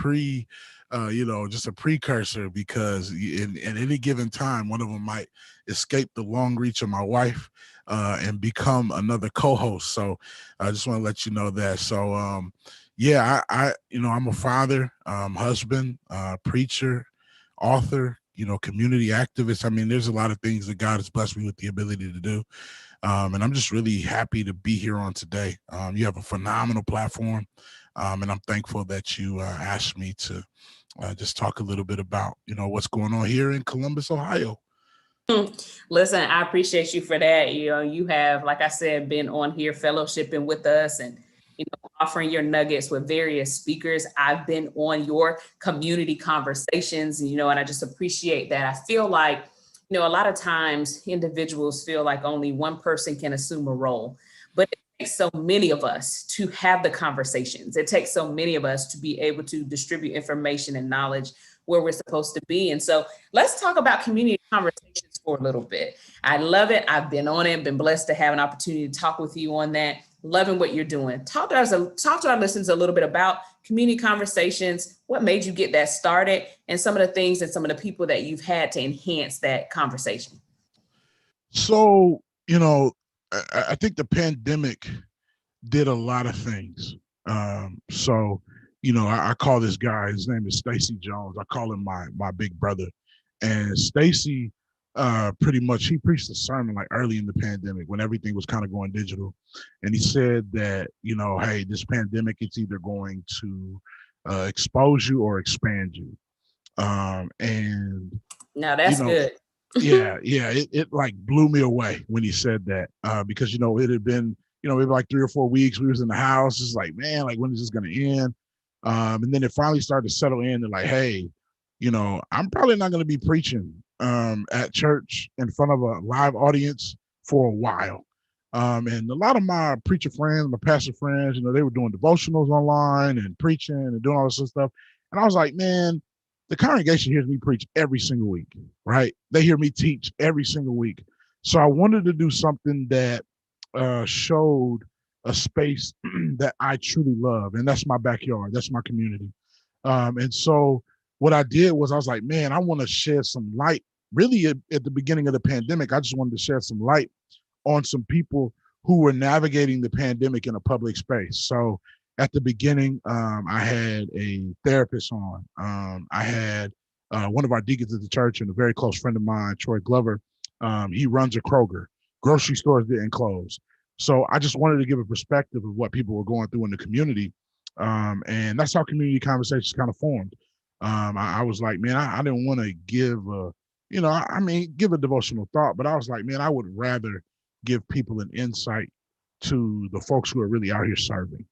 just a precursor, because in any given time, one of them might escape the long reach of my wife and become another co-host. So I just want to let you know that. So yeah, I'm a father, husband, preacher, author, community activist. I mean, there's a lot of things that God has blessed me with the ability to do. And I'm just really happy to be here on today. You have a phenomenal platform. And I'm thankful that you asked me to just talk a little bit about, what's going on here in Columbus, Ohio. Listen, I appreciate you for that. You have, like I said, been on here fellowshipping with us and, offering your nuggets with various speakers. I've been on your community conversations, and I just appreciate that. I feel like, a lot of times individuals feel like only one person can assume a role, but it takes so many of us to have the conversations. It takes so many of us to be able to distribute information and knowledge where we're supposed to be. And so let's talk about community conversations for a little bit. I love it. I've been on it, been blessed to have an opportunity to talk with you on that. Loving what you're doing. Talk to our listeners a little bit about community conversations, what made you get that started, and some of the things and some of the people that you've had to enhance that conversation. So, I think the pandemic did a lot of things. I call this guy, his name is Stacy Jones. I call him my big brother. And Stacy, pretty much, he preached a sermon like early in the pandemic when everything was kind of going digital. And he said that, hey, this pandemic, it's either going to expose you or expand you. And now that's good. yeah, it like blew me away when he said that, because, it had been, maybe like 3 or 4 weeks we was in the house. It's like, man, like, when is this going to end? And then it finally started to settle in. They're like, hey, I'm probably not going to be preaching at church in front of a live audience for a while. And a lot of my preacher friends, my pastor friends, they were doing devotionals online and preaching and doing all this stuff. And I was like, man, the congregation hears me preach every single week, right? They hear me teach every single week. So I wanted to do something that showed a space that I truly love, and that's my backyard. That's my community. And so what I did was I was like, man, I want to shed some light. Really, at the beginning of the pandemic, I just wanted to shed some light on some people who were navigating the pandemic in a public space. So at the beginning, I had a therapist on. I had one of our deacons at the church and a very close friend of mine, Troy Glover. He runs a Kroger. Grocery stores didn't close. So I just wanted to give a perspective of what people were going through in the community. And that's how community conversations kind of formed. I was like, man, I didn't want to give give a devotional thought, but I was like, man, I would rather give people an insight to the folks who are really out here serving.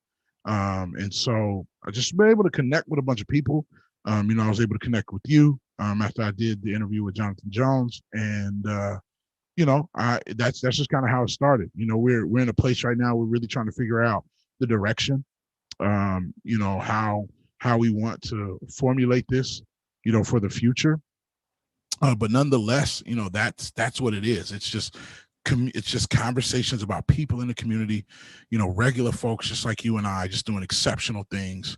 And so I just been able to connect with a bunch of people. I was able to connect with you after I did the interview with Jonathan Jones, and that's just kind of how it started. We're in a place right now. We're really trying to figure out the direction. How we want to formulate this, for the future. But nonetheless, that's what it is. It's just conversations about people in the community, regular folks just like you and I, just doing exceptional things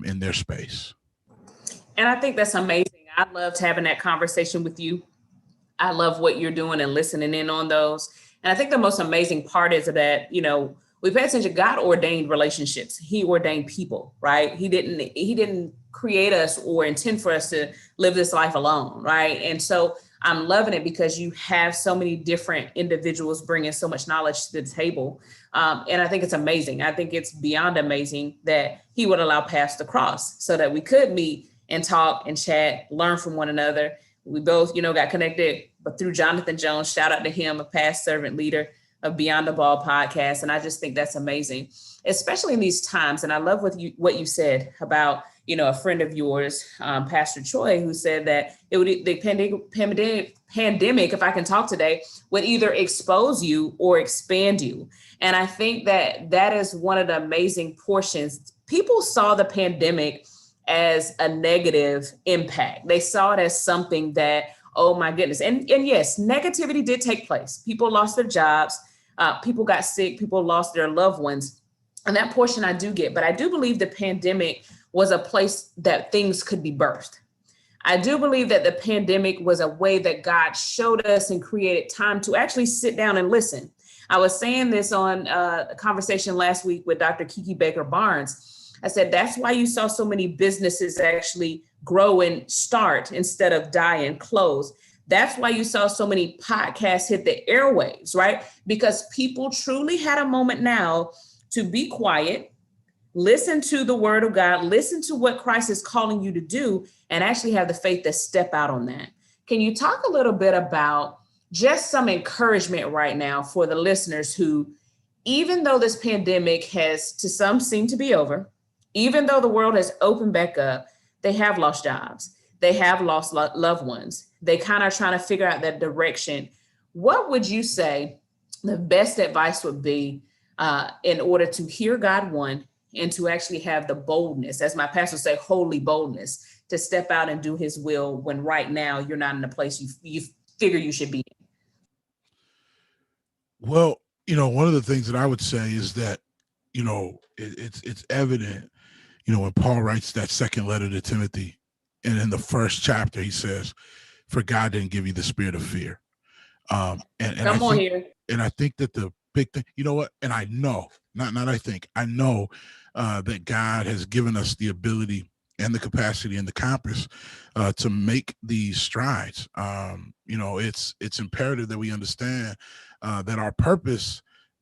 in their space. And I think that's amazing. I loved having that conversation with you. I love what you're doing and listening in on those. And I think the most amazing part is that, we pay attention. God ordained relationships. He ordained people, right? He didn't create us or intend for us to live this life alone, right? And so I'm loving it because you have so many different individuals bringing so much knowledge to the table. And I think it's amazing. I think it's beyond amazing that he would allow paths to cross so that we could meet and talk and chat, learn from one another. We both, got connected, but through Jonathan Jones, shout out to him, a past servant leader of Beyond the Ball podcast. And I just think that's amazing, especially in these times. And I love what you said about, a friend of yours, Pastor Choi, who said that the pandemic, if I can talk today, would either expose you or expand you. And I think that is one of the amazing portions. People saw the pandemic as a negative impact. They saw it as something that, oh my goodness. And yes, negativity did take place. People lost their jobs. People got sick. People lost their loved ones. And that portion I do get. But I do believe the pandemic was a place that things could be birthed. I do believe that the pandemic was a way that God showed us and created time to actually sit down and listen. I was saying this on a conversation last week with Dr. Kiki Baker Barnes. I said, that's why you saw so many businesses actually grow and start instead of die and close. That's why you saw so many podcasts hit the airwaves, right? Because people truly had a moment now to be quiet, listen to the word of God, listen to what Christ is calling you to do, and actually have the faith to step out on that. Can you talk a little bit about just some encouragement right now for the listeners who, even though this pandemic has to some seemed to be over, even though the world has opened back up, they have lost jobs, they have lost loved ones, they kind of trying to figure out that direction. What would you say the best advice would be in order to hear God, one, and to actually have the boldness, as my pastor say, holy boldness, to step out and do his will when right now you're not in the place you figure you should be in? Well, one of the things that I would say is that, it's evident, when Paul writes that second letter to Timothy, and in the first chapter, he says, for God didn't give you the spirit of fear. And Come on here. And I think that the big thing, you know what? And I know, I know that God has given us the ability and the capacity and the compass to make these strides. It's imperative that we understand that our purpose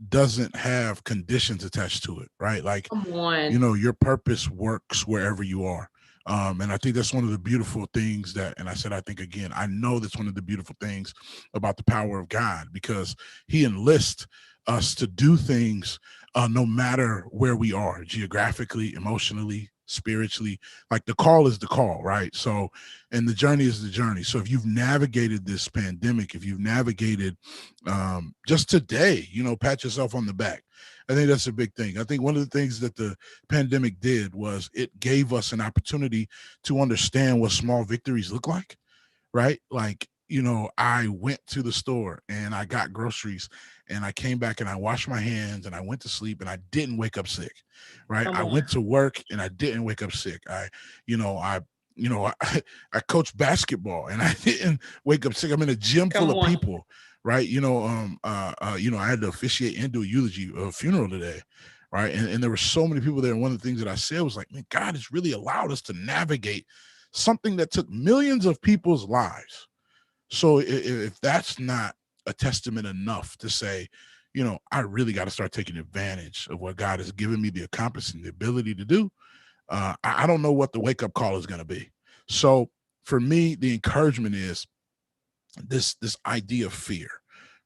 doesn't have conditions attached to it, right? Like, come on. Your purpose works wherever you are. And I think that's one of the beautiful things that, and I said, I think again, I know that's one of the beautiful things about the power of God, because he enlists us to do things no matter where we are, geographically, emotionally, spiritually. Like, the call is the call, right? So, and the journey is the journey. So if you've navigated this pandemic, if you've navigated just today, pat yourself on the back. I think that's a big thing. I think one of the things that the pandemic did was it gave us an opportunity to understand what small victories look like, right? Like, I went to the store and I got groceries and I came back and I washed my hands and I went to sleep and I didn't wake up sick, right? I went to work and I didn't wake up sick. I coached basketball and I didn't wake up sick. I'm in a gym full of people, right? I had to officiate and do a funeral today, right? And there were so many people there. And one of the things that I said was like, man, God has really allowed us to navigate something that took millions of people's lives. So if that's not a testament enough to say, I really got to start taking advantage of what God has given me the accomplishment and the ability to do, I don't know what the wake-up call is going to be. So for me, the encouragement is this idea of fear,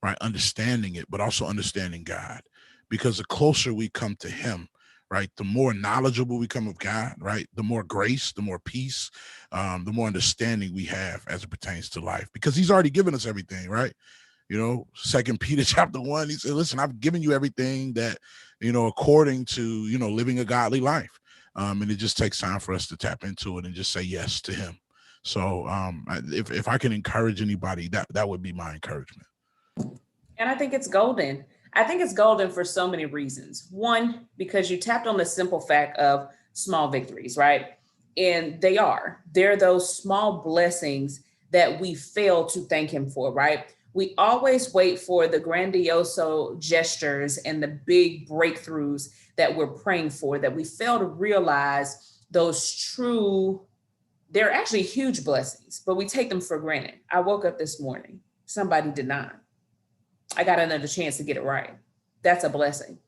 right? Understanding it, but also understanding God, because the closer we come to him, right, the more knowledgeable we come of God, right, the more grace, the more peace, the more understanding we have as it pertains to life, because he's already given us everything, right? Second Peter chapter 1, he said, listen, I've given you everything that, according to, living a godly life. And it just takes time for us to tap into it and just say yes to him. So if I can encourage anybody, that would be my encouragement. And I think it's golden. I think it's golden for so many reasons. One, because you tapped on the simple fact of small victories, right? And they're those small blessings that we fail to thank him for, right? We always wait for the grandioso gestures and the big breakthroughs that we're praying for, that we fail to realize they're actually huge blessings, but we take them for granted. I woke up this morning, somebody did not. I got another chance to get it right. That's a blessing.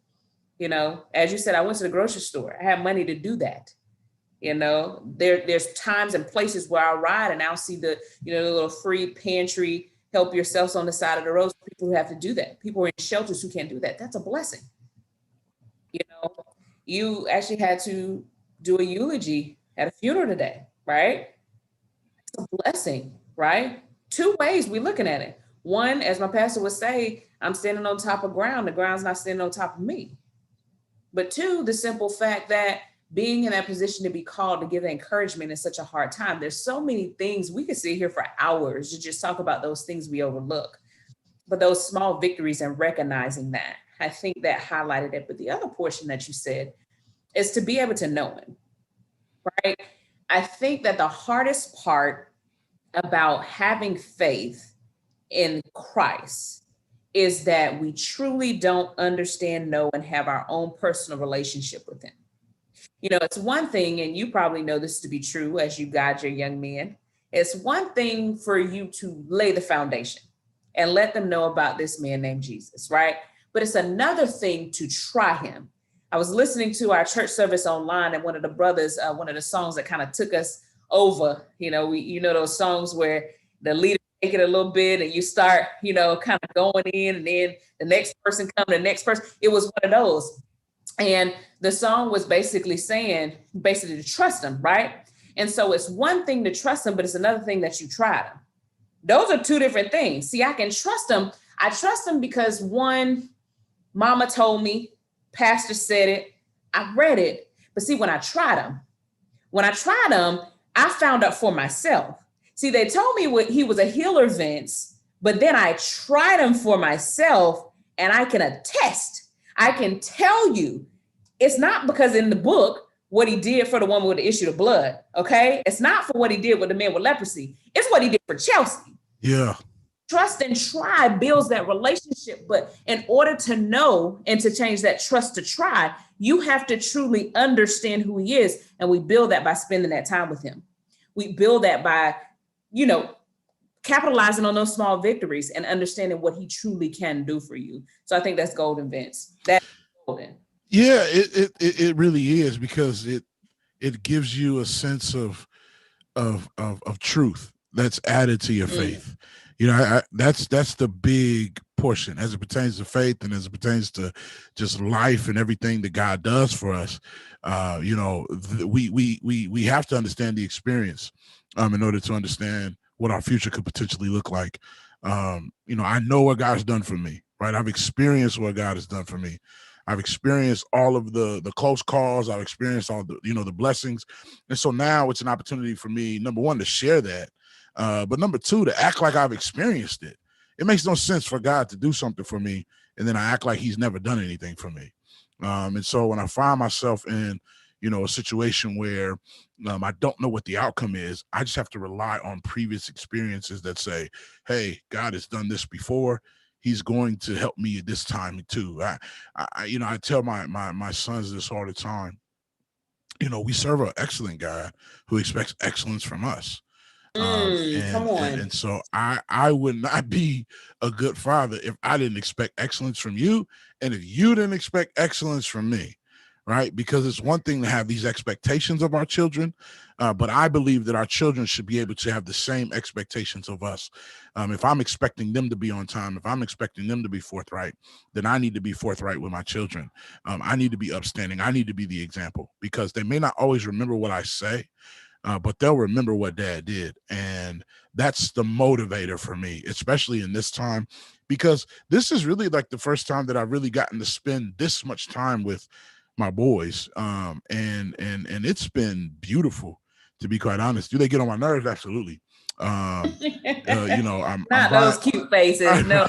As you said, I went to the grocery store. I have money to do that. There's times and places where I'll ride and I'll see the little free pantry, help yourselves on the side of the road. People who have to do that. People are in shelters who can't do that. That's a blessing. You actually had to do a eulogy at a funeral today, right? It's a blessing, right? Two ways we're looking at it. One, as my pastor would say, I'm standing on top of ground. The ground's not standing on top of me. But two, the simple fact that being in that position to be called to give encouragement in such a hard time. There's so many things we could sit here for hours to just talk about those things we overlook. But those small victories and recognizing that, I think that highlighted it. But the other portion that you said is to be able to know him. right? I think that the hardest part about having faith in Christ is that we truly don't understand, know, and have our own personal relationship with Him. You know, it's one thing, and you probably know this to be true as you guide your young men. It's one thing for you to lay the foundation and let them know about this man named Jesus, right? But it's another thing to try him. I was listening to our church service online, and one of the brothers, one of the songs that kind of took us over, you know, those songs where the leader take it a little bit and you start, kind of going in, and then the next person come, the next person. It was one of those. And the song was basically saying, to trust him, right? And so it's one thing to trust him, but it's another thing that you try him. Those are two different things. See, I can trust him. I trust him because one, mama told me, pastor said it, I read it. But see, when I tried him, I found out for myself. See, they told me he was a healer, Vince, but then I tried him for myself, and I can attest, I can tell you, it's not because in the book, what he did for the woman with the issue of blood, okay? It's not for what he did with the man with leprosy. It's what he did for Chelsea. Yeah. Trust and try builds that relationship. But in order to know and to change that trust to try, you have to truly understand who he is. And we build that by spending that time with him. We build that by, capitalizing on those small victories and understanding what he truly can do for you. So I think that's golden, Vince. That's golden. Yeah, it really is, because it gives you a sense of truth that's added to your faith. That's the big portion as it pertains to faith and as it pertains to just life and everything that God does for us. We have to understand the experience in order to understand what our future could potentially look like. I know what God's done for me, right? I've experienced what God has done for me. I've experienced all of the close calls. I've experienced all the blessings. And so now it's an opportunity for me, number one, to share that. But number two, to act like I've experienced it. It makes no sense for God to do something for me and then I act like he's never done anything for me. And so when I find myself in, a situation where I don't know what the outcome is, I just have to rely on previous experiences that say, hey, God has done this before. He's going to help me this time too. I tell my sons this all the time. We serve an excellent God who expects excellence from us. Come on. And so I would not be a good father if I didn't expect excellence from you, and if you didn't expect excellence from me, right? Because it's one thing to have these expectations of our children, but I believe that our children should be able to have the same expectations of us. If I'm expecting them to be on time, if I'm expecting them to be forthright, then I need to be forthright with my children. I need to be upstanding. I need to be the example, because they may not always remember what I say, but they'll remember what dad did. And that's the motivator for me, especially in this time, because this is really like the first time that I've really gotten to spend this much time with my boys. And it's been beautiful, to be quite honest. Do they get on my nerves? Absolutely. I'm not those buying, cute faces. No,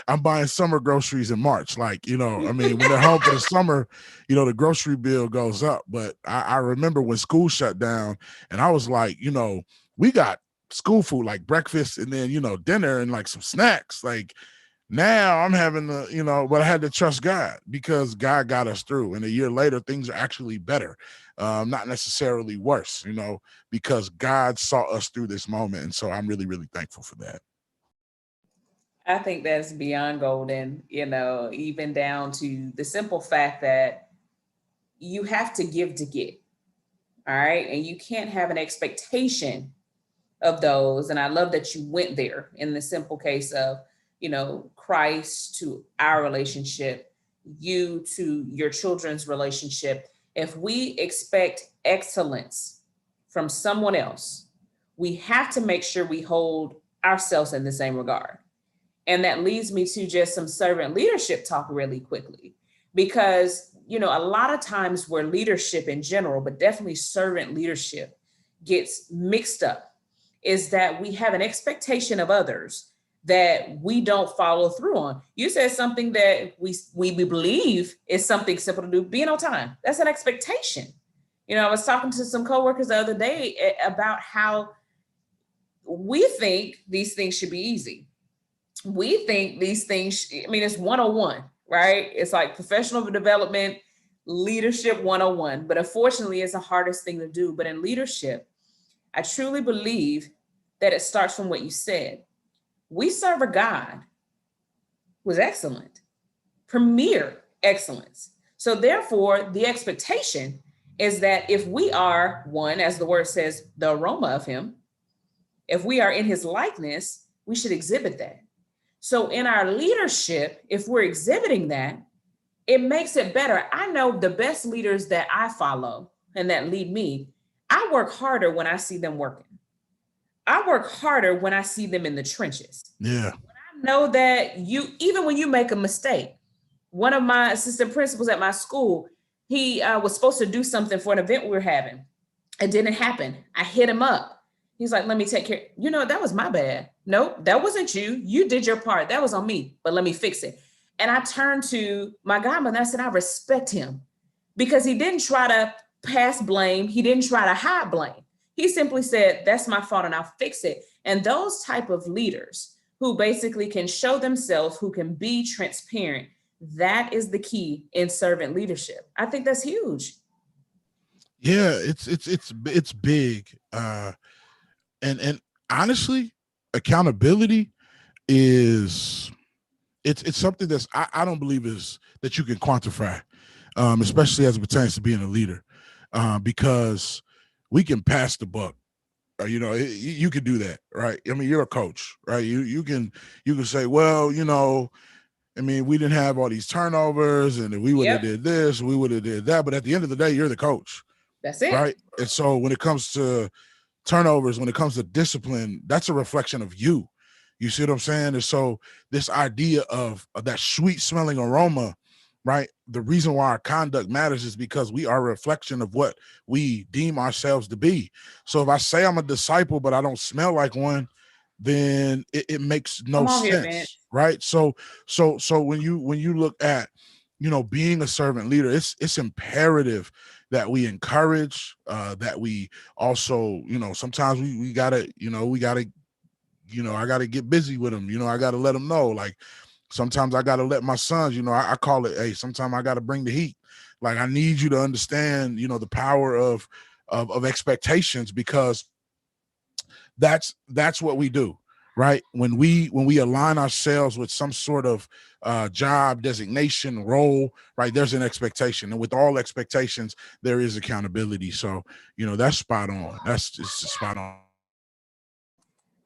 I'm buying summer groceries in March. When they're home for the summer, the grocery bill goes up. But I remember when school shut down, and I was like, we got school food, like breakfast and then, dinner and like some snacks. Like, now I'm having to, but I had to trust God, because God got us through. And a year later, things are actually better, not necessarily worse, because God saw us through this moment. And so I'm really, really thankful for that. I think that's beyond golden, even down to the simple fact that you have to give to get. All right. And you can't have an expectation of those. And I love that you went there in the simple case of, Christ to our relationship, you to your children's relationship. If we expect excellence from someone else, we have to make sure we hold ourselves in the same regard. And that leads me to just some servant leadership talk really quickly, because, a lot of times where leadership in general, but definitely servant leadership gets mixed up, is that we have an expectation of others that we don't follow through on. You said something that we believe is something simple to do, being on time. That's an expectation. I was talking to some coworkers the other day about how we think these things should be easy. We think these things, it's 101, right? It's like professional development, leadership 101. But unfortunately, it's the hardest thing to do. But in leadership, I truly believe that it starts from what you said. We serve a God who is excellent, premier excellence. So therefore, the expectation is that if we are one, as the word says, the aroma of him, if we are in his likeness, we should exhibit that. So in our leadership, if we're exhibiting that, it makes it better. I know the best leaders that I follow and that lead me, I work harder when I see them working. I work harder when I see them in the trenches. Yeah. When I know that even when you make a mistake, one of my assistant principals at my school, he was supposed to do something for an event we were having. It didn't happen. I hit him up. He's like, let me take care. That was my bad. Nope, that wasn't you. You did your part. That was on me, but let me fix it. And I turned to my godmother and I said, I respect him because he didn't try to pass blame. He didn't try to hide blame. He simply said, that's my fault and I'll fix it. And those type of leaders who basically can show themselves, who can be transparent, that is the key in servant leadership. I think that's huge. Yeah, it's big. And honestly, accountability is it's something that's I don't believe is that you can quantify, especially as it pertains to being a leader, because we can pass the buck. You can do that, right? I mean, you're a coach, right? You can say, well, we didn't have all these turnovers, and if we would have did this, we would have did that. But at the end of the day, you're the coach. That's it, right? And so when it comes to turnovers, when it comes to discipline, that's a reflection of you. You see what I'm saying? And so this idea of that sweet smelling aroma, right? The reason why our conduct matters is because we are a reflection of what we deem ourselves to be. So if I say I'm a disciple, but I don't smell like one, then it makes no sense, right? So when you look at, being a servant leader, it's imperative that we encourage, that we also, sometimes we gotta, I gotta get busy with them. I gotta let them know, like, sometimes I gotta let my sons, I call it, hey, sometimes I gotta bring the heat. Like, I need you to understand, the power of expectations, because that's what we do, right? When we align ourselves with some sort of job designation, role, right, there's an expectation, and with all expectations there is accountability. So that's spot on. That's just spot on.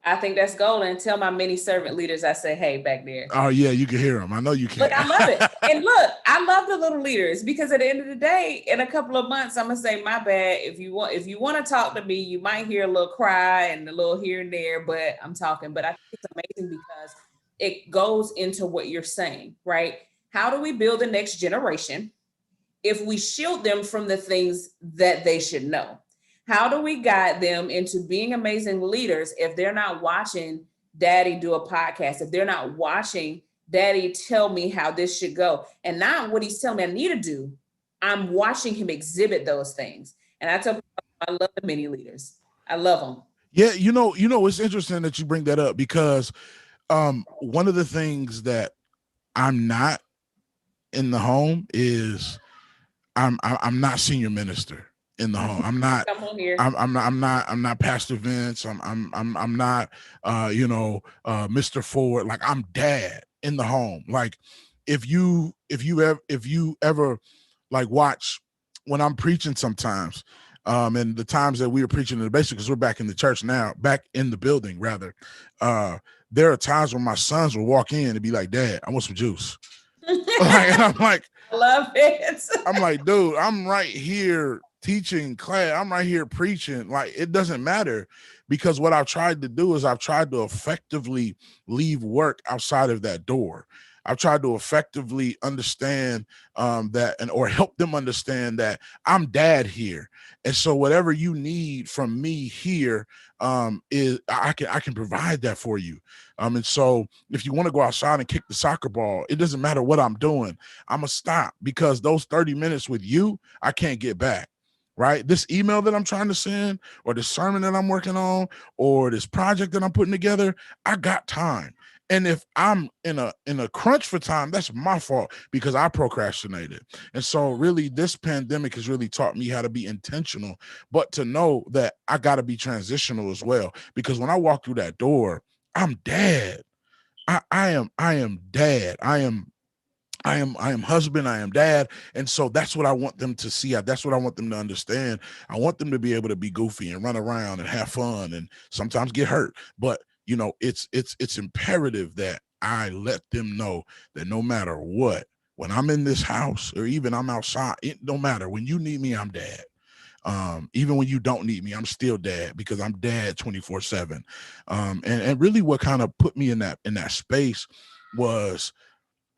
I think that's golden. Tell my many servant leaders I say, hey, back there. Oh yeah, you can hear them. I know you can. Look, I love it. And look, I love the little leaders, because at the end of the day, in a couple of months, I'm gonna say, my bad. If you want to talk to me, you might hear a little cry and a little here and there, but I'm talking. But I think it's amazing because it goes into what you're saying, right? How do we build the next generation if we shield them from the things that they should know? How do we guide them into being amazing leaders if they're not watching daddy do a podcast, if they're not watching daddy tell me how this should go, and not what he's telling me I need to do, I'm watching him exhibit those things. And I tell people, I love the many leaders. I love them. Yeah, it's interesting that you bring that up, because one of the things that I'm not in the home is I'm not senior minister in the home. I'm not. I'm not Pastor Vince. I'm not. Mr. Ford. Like, I'm dad in the home. Like, if you ever like watch when I'm preaching sometimes, and the times that we were preaching in the basement, because we're back in the church now, back in the building rather. There are times when my sons will walk in and be like, "Dad, I want some juice." And I'm like, I love it. I'm like, dude, I'm right here teaching class. I'm right here preaching. Like, it doesn't matter, because what I've tried to do is I've tried to effectively leave work outside of that door. I've tried to effectively understand or help them understand that I'm dad here. And so whatever you need from me here, is I can provide that for you. And so if you want to go outside and kick the soccer ball, it doesn't matter what I'm doing. I'm gonna stop, because those 30 minutes with you, I can't get back. right? This email that I'm trying to send, or this sermon that I'm working on, or this project that I'm putting together, I got time. And if I'm in a crunch for time, that's my fault because I procrastinated. And so really this pandemic has really taught me how to be intentional, but to know that I got to be transitional as well. Because when I walk through that door, I'm dad. I am dad. I am husband, I am dad. And so that's what I want them to see. That's what I want them to understand. I want them to be able to be goofy and run around and have fun and sometimes get hurt. But it's imperative that I let them know that no matter what, when I'm in this house or even I'm outside, it don't matter. When you need me, I'm dad. Even when you don't need me, I'm still dad because I'm dad 24/7. And really what kind of put me in that space was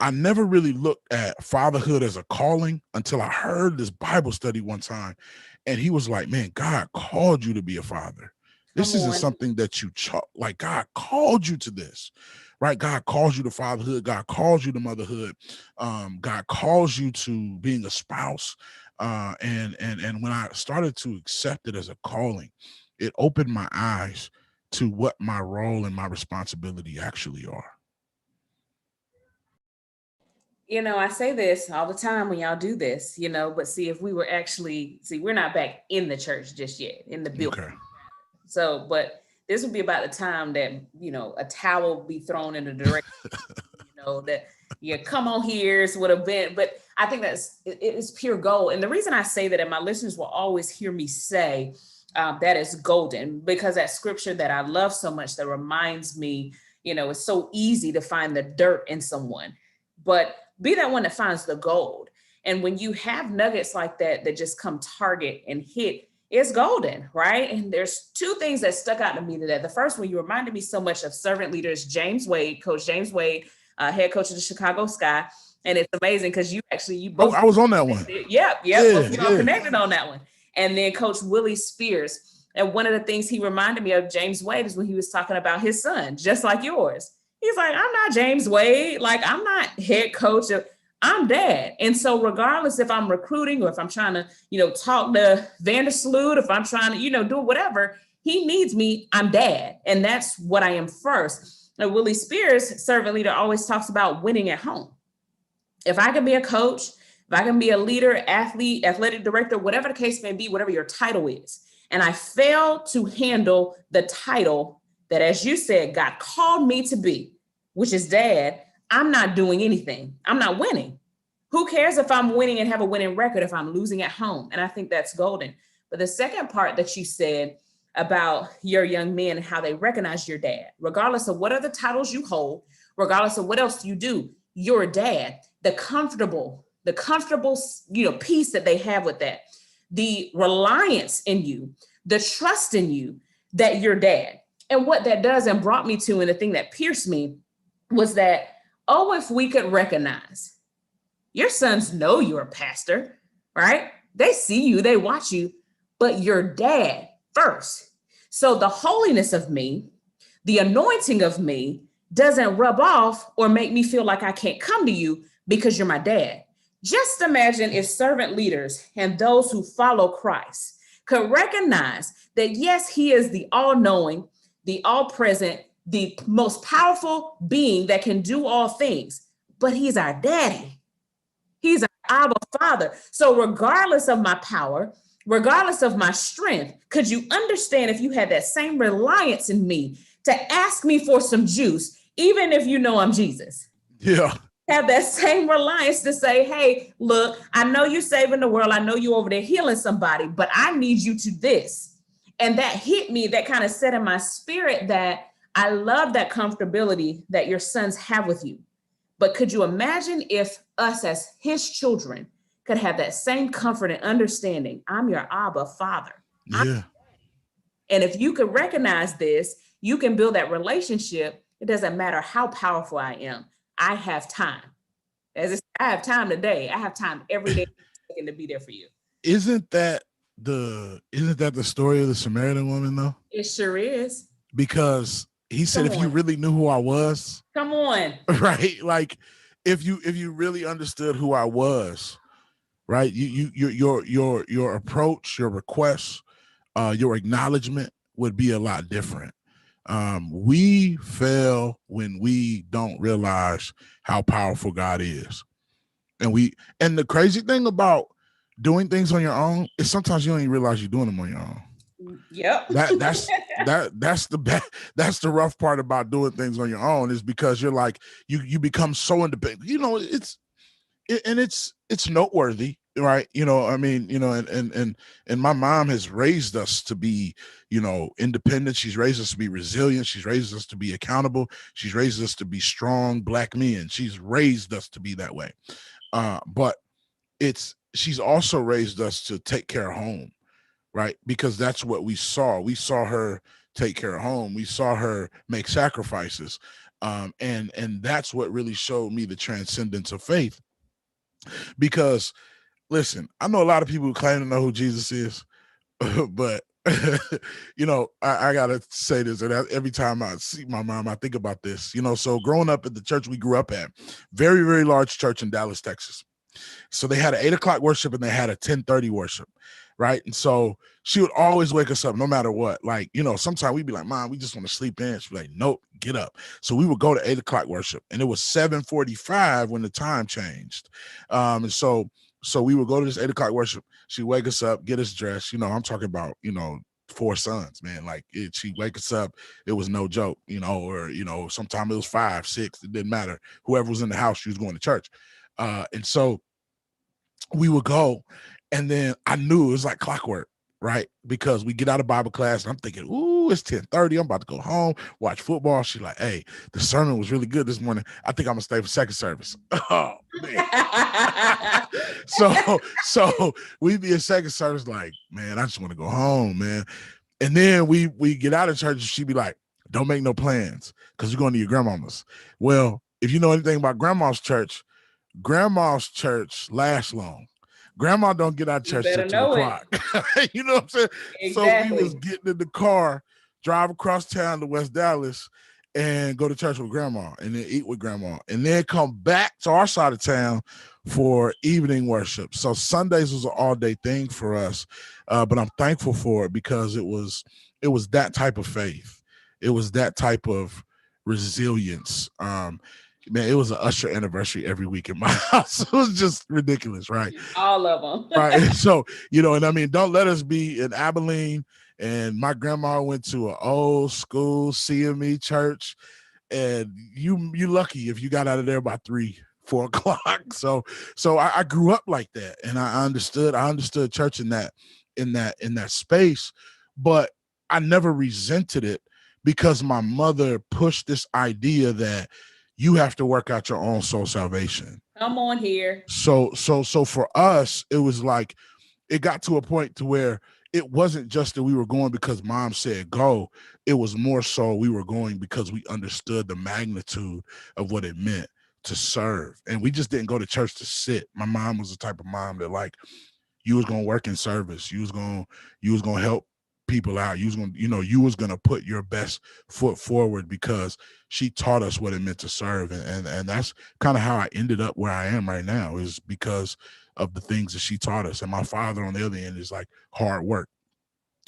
I never really looked at fatherhood as a calling until I heard this Bible study one time. And he was like, man, God called you to be a father. This isn't something that you like. God called you to this, right? God calls you to fatherhood. God calls you to motherhood. God calls you to being a spouse. And when I started to accept it as a calling, it opened my eyes to what my role and my responsibility actually are. I say this all the time when y'all do this, but see, if we were actually, we're not back in the church just yet, in the building. Okay. So, but this would be about the time that, a towel will be thrown in the direction, that you come on here's what event. But I think it is pure gold. And the reason I say that, and my listeners will always hear me say that is golden, because that scripture that I love so much that reminds me, it's so easy to find the dirt in someone, but be that one that finds the gold. And when you have nuggets like that just come target and hit, it's golden, right? And there's two things that stuck out to me today. The first one, you reminded me so much of servant leaders, Coach James Wade, head coach of the Chicago Sky. And it's amazing because you both. Oh, I was on that one. Yep. Both y'all connected on that one. And then Coach Willie Spears. And one of the things he reminded me of James Wade is when he was talking about his son, just like yours. He's like, I'm not James Wade. Like, I'm not head coach. I'm dad. And so regardless if I'm recruiting or if I'm trying to, talk to Vandersloot, if I'm trying to, do whatever, he needs me, I'm dad. And that's what I am first. And Willie Spears, servant leader, always talks about winning at home. If I can be a coach, if I can be a leader, athlete, athletic director, whatever the case may be, whatever your title is, and I fail to handle the title that, as you said, God called me to be, which is dad, I'm not doing anything. I'm not winning. Who cares if I'm winning and have a winning record if I'm losing at home? And I think that's golden. But the second part that you said about your young men and how they recognize your dad, regardless of what other titles you hold, regardless of what else you do, you're a dad. The comfortable, peace that they have with that, the reliance in you, the trust in you that you're dad. And what that does and brought me to, and the thing that pierced me was that, if we could recognize your sons know you're a pastor, right? They see you, they watch you, but you're dad first. So the holiness of me, the anointing of me doesn't rub off or make me feel like I can't come to you because you're my dad. Just imagine if servant leaders and those who follow Christ could recognize that, yes, he is the all-knowing, the all-present, the most powerful being that can do all things, but he's our daddy. He's our Abba Father. So regardless of my power, regardless of my strength, could you understand if you had that same reliance in me to ask me for some juice, even if you know I'm Jesus? Yeah. Have that same reliance to say, hey, look, I know you're saving the world. I know you're over there healing somebody, but I need you to this. And that hit me, that kind of set in my spirit that I love that comfortability that your sons have with you. But could you imagine if us as his children could have that same comfort and understanding? I'm your Abba Father. Yeah. And if you could recognize this, you can build that relationship. It doesn't matter how powerful I am. I have time. I have time today. I have time every day to be there for you. Isn't that the story of the Samaritan woman though? It sure is. Because he said, if you really knew who I was, come on, right? Like if you really understood who I was, right? Your approach, your request, your acknowledgement would be a lot different. We fail when we don't realize how powerful God is. And the crazy thing about doing things on your own is sometimes you don't even realize you're doing them on your own. Yep. That's that's the rough part about doing things on your own, is because you're like, you become so independent. It's noteworthy, right? I mean, and my mom has raised us to be, independent. She's raised us to be resilient. She's raised us to be accountable. She's raised us to be strong Black men. She's raised us to be that way. But she's also raised us to take care of home, right? Because that's what we saw. We saw her take care of home. We saw her make sacrifices. And that's what really showed me the transcendence of faith. Because listen, I know a lot of people who claim to know who Jesus is, but I gotta say this, and every time I see my mom, I think about this. So growing up at the church we grew up at, very, very large church in Dallas, Texas. So they had an 8:00 worship and they had a 10:30 worship, right? And so she would always wake us up no matter what. Like, sometimes we'd be like, Mom, we just want to sleep in. She'd be like, nope, get up. So we would go to 8:00 worship, and it was 7:45 when the time changed. And so we would go to this 8:00 worship. She'd wake us up, get us dressed. I'm talking about, 4 sons, man. Like she'd wake us up. It was no joke, or, sometimes it was 5, 6, it didn't matter. Whoever was in the house, she was going to church. And so we would go, and then I knew it was like clockwork, right? Because we get out of Bible class, and I'm thinking, ooh, it's 10:30. I'm about to go home, watch football. She's like, hey, the sermon was really good this morning. I think I'm gonna stay for second service. Oh man. so we'd be in second service, like, man, I just want to go home, man. And then we get out of church, and she'd be like, don't make no plans, because you're going to your grandmama's. Well, if you know anything about grandma's church lasts long. Grandma don't get out of church till 2:00. You know what I'm saying? Exactly. So we was getting in the car, drive across town to West Dallas, and go to church with grandma, and then eat with grandma, and then come back to our side of town for evening worship. So Sundays was an all-day thing for us, but I'm thankful for it, because it was that type of faith. It was that type of resilience. Man, it was an Usher anniversary every week in my house. It was just ridiculous, right? All of them. Right. So, and I mean, don't let us be in Abilene. And my grandma went to an old school CME church, and you lucky if you got out of there by 3, 4 o'clock. So I grew up like that, and I understood church in that space, but I never resented it, because my mother pushed this idea that you have to work out your own soul salvation. Come on here. So for us, it was like, it got to a point to where it wasn't just that we were going because mom said go. It was more so we were going because we understood the magnitude of what it meant to serve. And we just didn't go to church to sit. My mom was the type of mom that, like, you was going to work in service. You was going to help people out. You was going to put your best foot forward, because she taught us what it meant to serve. And that's kind of how I ended up where I am right now, is because of the things that she taught us. And my father on the other end is like, hard work.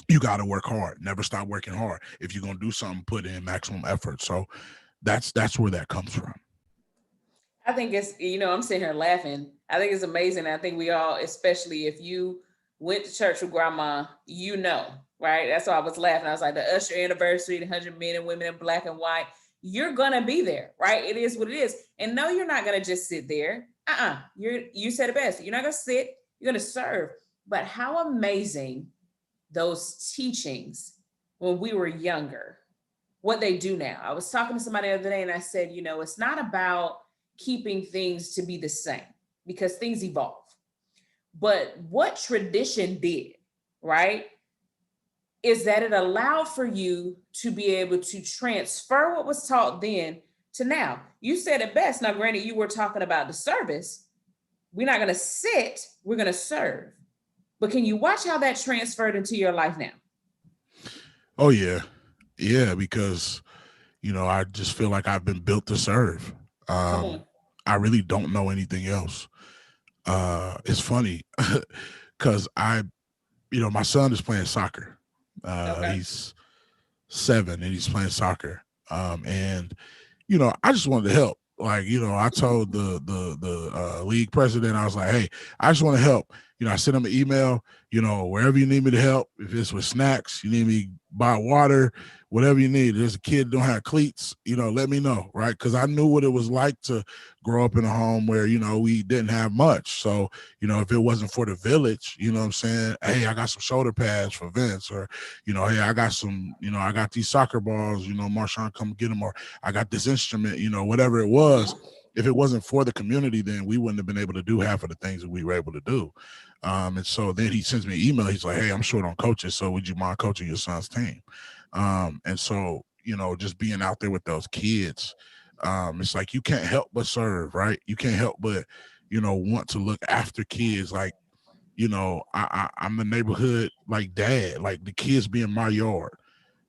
You got to work hard. Never stop working hard. If you're going to do something, put in maximum effort. So that's where that comes from. I think it's, I'm sitting here laughing. I think it's amazing. I think we all, especially if you went to church with grandma, right? That's why I was laughing. I was like, the Usher anniversary, the 100 men and women in black and white, you're going to be there, right? It is what it is. And no, you're not going to just sit there. You said it best. You're not going to sit, you're going to serve. But how amazing those teachings when we were younger, what they do now. I was talking to somebody the other day, and I said, it's not about keeping things to be the same, because things evolve. But what tradition did, right, is that it allowed for you to be able to transfer what was taught then to now. You said it best. Now, granted, you were talking about the service. We're not going to sit, we're going to serve. But can you watch how that transferred into your life now? Oh, yeah. Yeah, because, I just feel like I've been built to serve. I really don't know anything else. It's funny because my son is playing soccer. Okay. He's 7 and he's playing soccer. And I just wanted to help. Like, I told the league president, I was like, hey, I just want to help. I sent him an email, wherever you need me to help. If it's with snacks, you need me to buy water, whatever you need. There's a kid don't have cleats, let me know, right? Because I knew what it was like to grow up in a home where, we didn't have much. So, if it wasn't for the village, you know what I'm saying? Hey, I got some shoulder pads for Vince, or, hey, I got some, I got these soccer balls, Marshawn, come get them, or I got this instrument, whatever it was. If it wasn't for the community, then we wouldn't have been able to do half of the things that we were able to do. And so then he sends me an email. He's like, hey, I'm short on coaches, so would you mind coaching your son's team? And so, just being out there with those kids, it's like you can't help but serve, right? You can't help but, want to look after kids. Like, I'm the neighborhood like dad, like the kids be in my yard.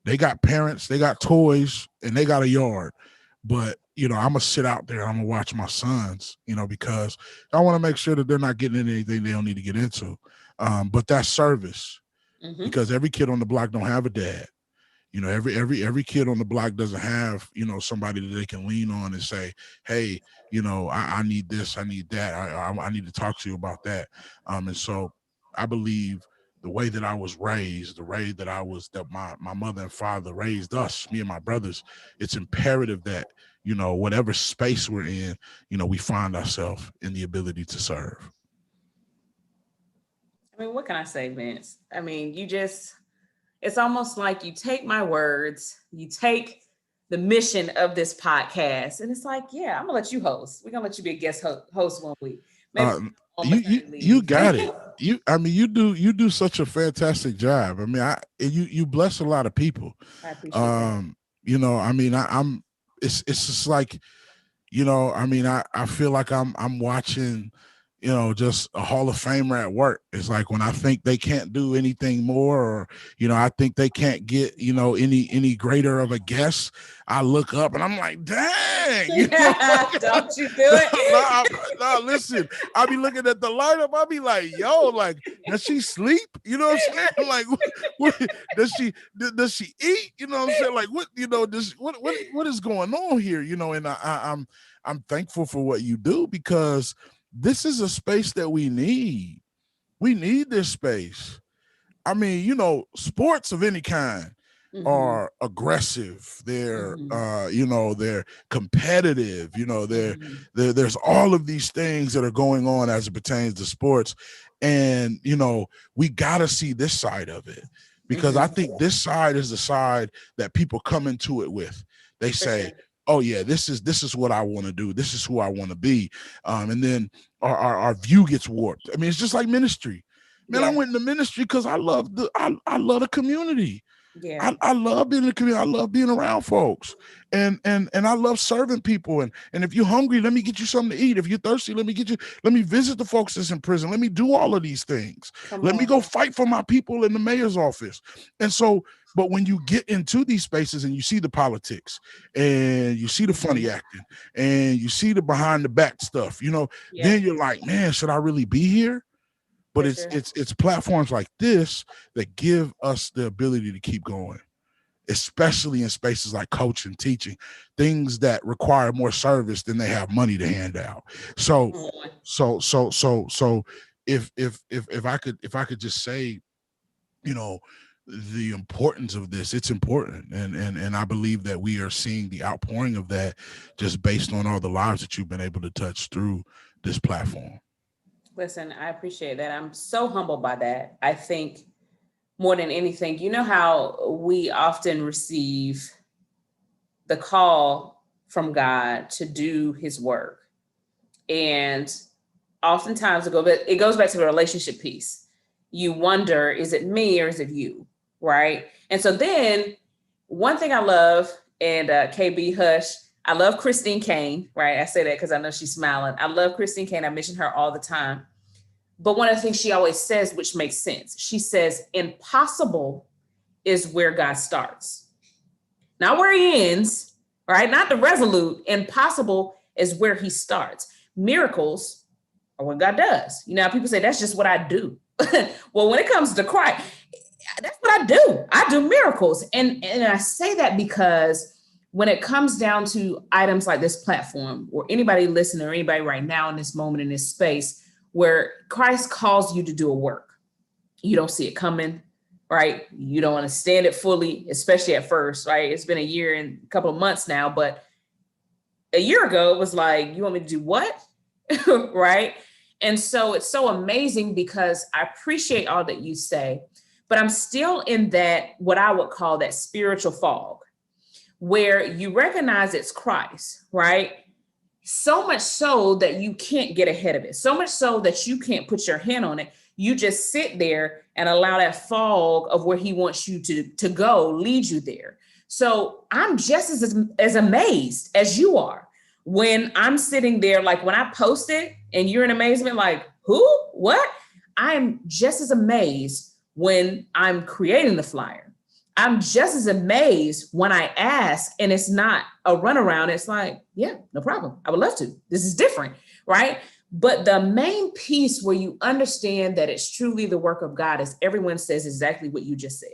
They got parents, they got toys, and they got a yard. But, I'm going to sit out there. I'm going to watch my sons, because I want to make sure that they're not getting into anything they don't need to get into. But that's service, Mm-hmm. because every kid on the block don't have a dad. Every kid on the block doesn't have, somebody that they can lean on and say, hey, I need this, I need that. I need to talk to you about that. And so I believe the way that I was raised, the way that my mother and father raised us, me and my brothers, it's imperative that, whatever space we're in, we find ourselves in the ability to serve. I mean, what can I say, Vince? I mean, it's almost like you take my words, you take the mission of this podcast, and it's like, yeah, I'm gonna let you host. We're gonna let you be a guest host one week, maybe Uh, on you you maternity you leave. got it. You do such a fantastic job. I mean, you bless a lot of people. I appreciate that. Um, I mean, I'm it's just like, I mean, I feel like I'm watching, just a Hall of Famer at work. It's like when I think they can't do anything more, or, I think they can't get, any greater of a guess, I look up and I'm like, dang, Don't you do no, it. no, listen, I be looking at the lineup, I be like, yo, like, does she sleep? You know what I'm saying? Like, what does she eat? You know what I'm saying? Like, what, what is going on here? And I'm thankful for what you do, because this is a space that we need. We need this space. I mean, sports of any kind Mm-hmm. are aggressive. They're, Mm-hmm. they're competitive. Mm-hmm. There's all of these things that are going on as it pertains to sports, and we got to see this side of it, because I Mm-hmm. think this side is the side that people come into it with. They For say, sure. oh yeah, this is what I want to do, this is who I want to be, and then our view gets warped. I mean, it's just like ministry. Man, I Yeah. went into ministry because I love the community. Yeah. I love being in the community. I love being around folks, and I love serving people. And if you're hungry, let me get you something to eat. If you're thirsty, let me visit the folks that's in prison. Let me do all of these things. Come Let me on. go fight for my people in the mayor's office. And so, but when you get into these spaces and you see the politics, and you see the funny Mm-hmm. acting, and you see the behind the back stuff, Yeah. then you're like, man, should I really be here? But For it's sure. it's it's platforms like this that give us the ability to keep going, especially in spaces like coaching, teaching, things that require more service than they have money to hand out. So, Come on. so if I could just say, you know, the importance of this, it's important, and I believe that we are seeing the outpouring of that, just based on all the lives that you've been able to touch through this platform. Listen, I appreciate that. I'm so humbled by that. I think more than anything, you know how we often receive the call from God to do his work. And oftentimes it goes back to the relationship piece. You wonder, is it me or is it you? Right. And so then one thing I love, and KB Hush, I love Christine Kane, right? I say that because I know she's smiling. I love Christine Kane. I mention her all the time. But one of the things she always says, which makes sense, she says, impossible is where God starts, not where he ends, right? Not the resolute. Impossible is where he starts. Miracles or what God does. You know, people say that's just what I do. Well, when it comes to Christ, that's what I do. I do miracles. And I say that because when it comes down to items like this platform, or anybody listening, or anybody right now in this moment, in this space, where Christ calls you to do a work, you don't see it coming, right? You don't understand it fully, especially at first, right? It's been a year and a couple of months now, but a year ago, it was like, you want me to do what? Right? And so it's so amazing because I appreciate all that you say, but I'm still in that, what I would call that spiritual fog, where you recognize it's Christ, right? So much so that you can't get ahead of it. So much so that you can't put your hand on it. You just sit there and allow that fog of where he wants you to go lead you there. So I'm just as amazed as you are when I'm sitting there, like when I post it and you're in amazement, like, who, what? I'm just as amazed when I'm creating the flyer. I'm just as amazed when I ask and it's not a runaround. It's like, yeah, no problem. I would love to. This is different, right? But the main piece where you understand that it's truly the work of God is everyone says exactly what you just said.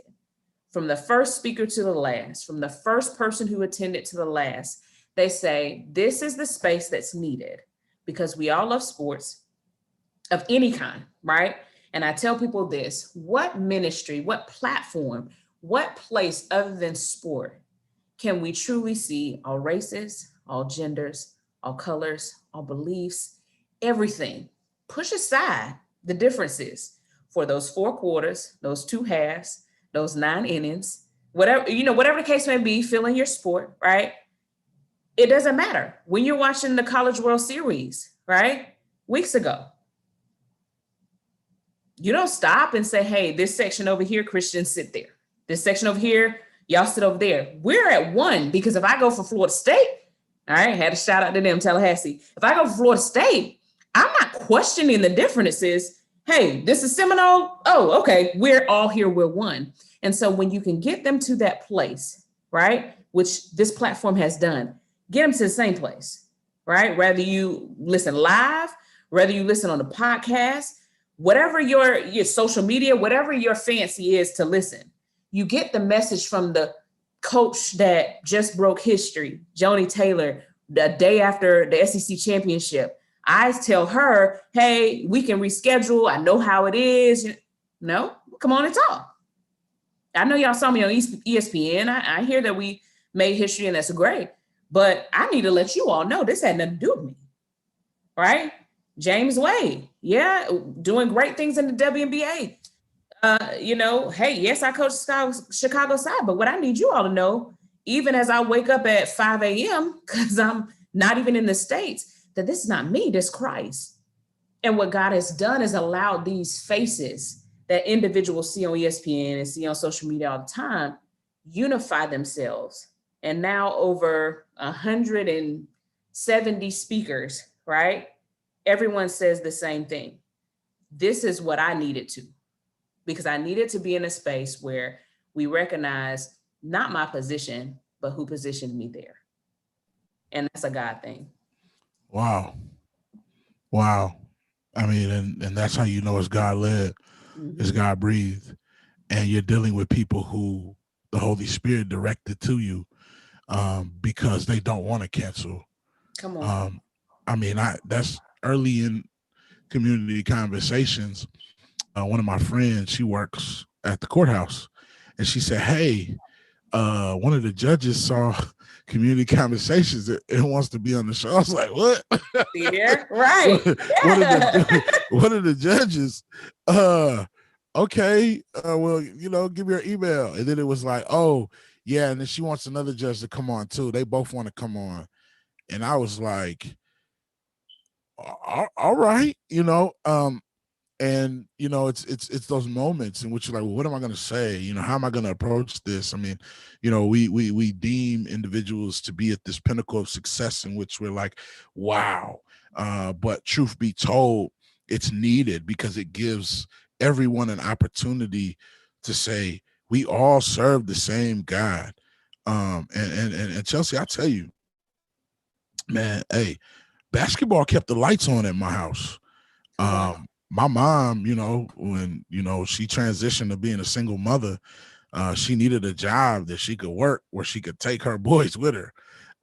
From the first speaker to the last, from the first person who attended to the last, they say, this is the space that's needed because we all love sports of any kind, right? And I tell people this, what ministry, what platform, what place other than sport can we truly see all races, all genders, all colors, all beliefs, everything? Push aside the differences for those 4 quarters, those 2 halves, those 9 innings, whatever, whatever the case may be, fill in your sport, right? It doesn't matter. When you're watching the College World Series, right? Weeks ago, you don't stop and say, hey, this section over here, Christians sit there. This section over here, y'all sit over there. We're at one, because if I go for Florida State, all right, had a shout out to them, Tallahassee. If I go for Florida State, I'm not questioning the differences. Hey, this is Seminole. Oh, okay, we're all here, we're one. And so when you can get them to that place, right, which this platform has done, get them to the same place, right? Whether you listen live, whether you listen on the podcast, whatever your social media, whatever your fancy is to listen, you get the message from the coach that just broke history, Joni Taylor, the day after the SEC championship. I tell her, hey, we can reschedule. I know how it is. No, come on and talk. I know y'all saw me on ESPN. I hear that we made history and that's great, but I need to let you all know this had nothing to do with me, right? James Wade, yeah, doing great things in the WNBA. Hey, yes, I coach Chicago side, but what I need you all to know, even as I wake up at 5 a.m., because I'm not even in the States, that this is not me, this is Christ. And what God has done is allowed these faces that individuals see on ESPN and see on social media all the time, unify themselves. And now over 170 speakers, right? Everyone says the same thing. This is what I needed to, because I needed to be in a space where we recognize not my position, but who positioned me there. And that's a God thing. Wow. I mean, and that's how you know it's God led, it's God breathed. And you're dealing with people who the Holy Spirit directed to you because they don't want to cancel. Come on. I mean, that's early in community conversations. One of my friends, she works at the courthouse, and she said, hey, one of the judges saw community conversations and wants to be on the show. I was like, what? Yeah, right. One of the judges, okay, well, give me your email. And then it was like, oh, yeah, and then she wants another judge to come on too. They both want to come on. And I was like, all right, and it's those moments in which you're like, well, what am I going to say? How am I going to approach this? I mean, we deem individuals to be at this pinnacle of success in which we're like, wow. But truth be told, it's needed because it gives everyone an opportunity to say, we all serve the same God. And Chelsea, I tell you, man, hey, basketball kept the lights on at my house. Wow. My mom, when she transitioned to being a single mother, she needed a job that she could work where she could take her boys with her.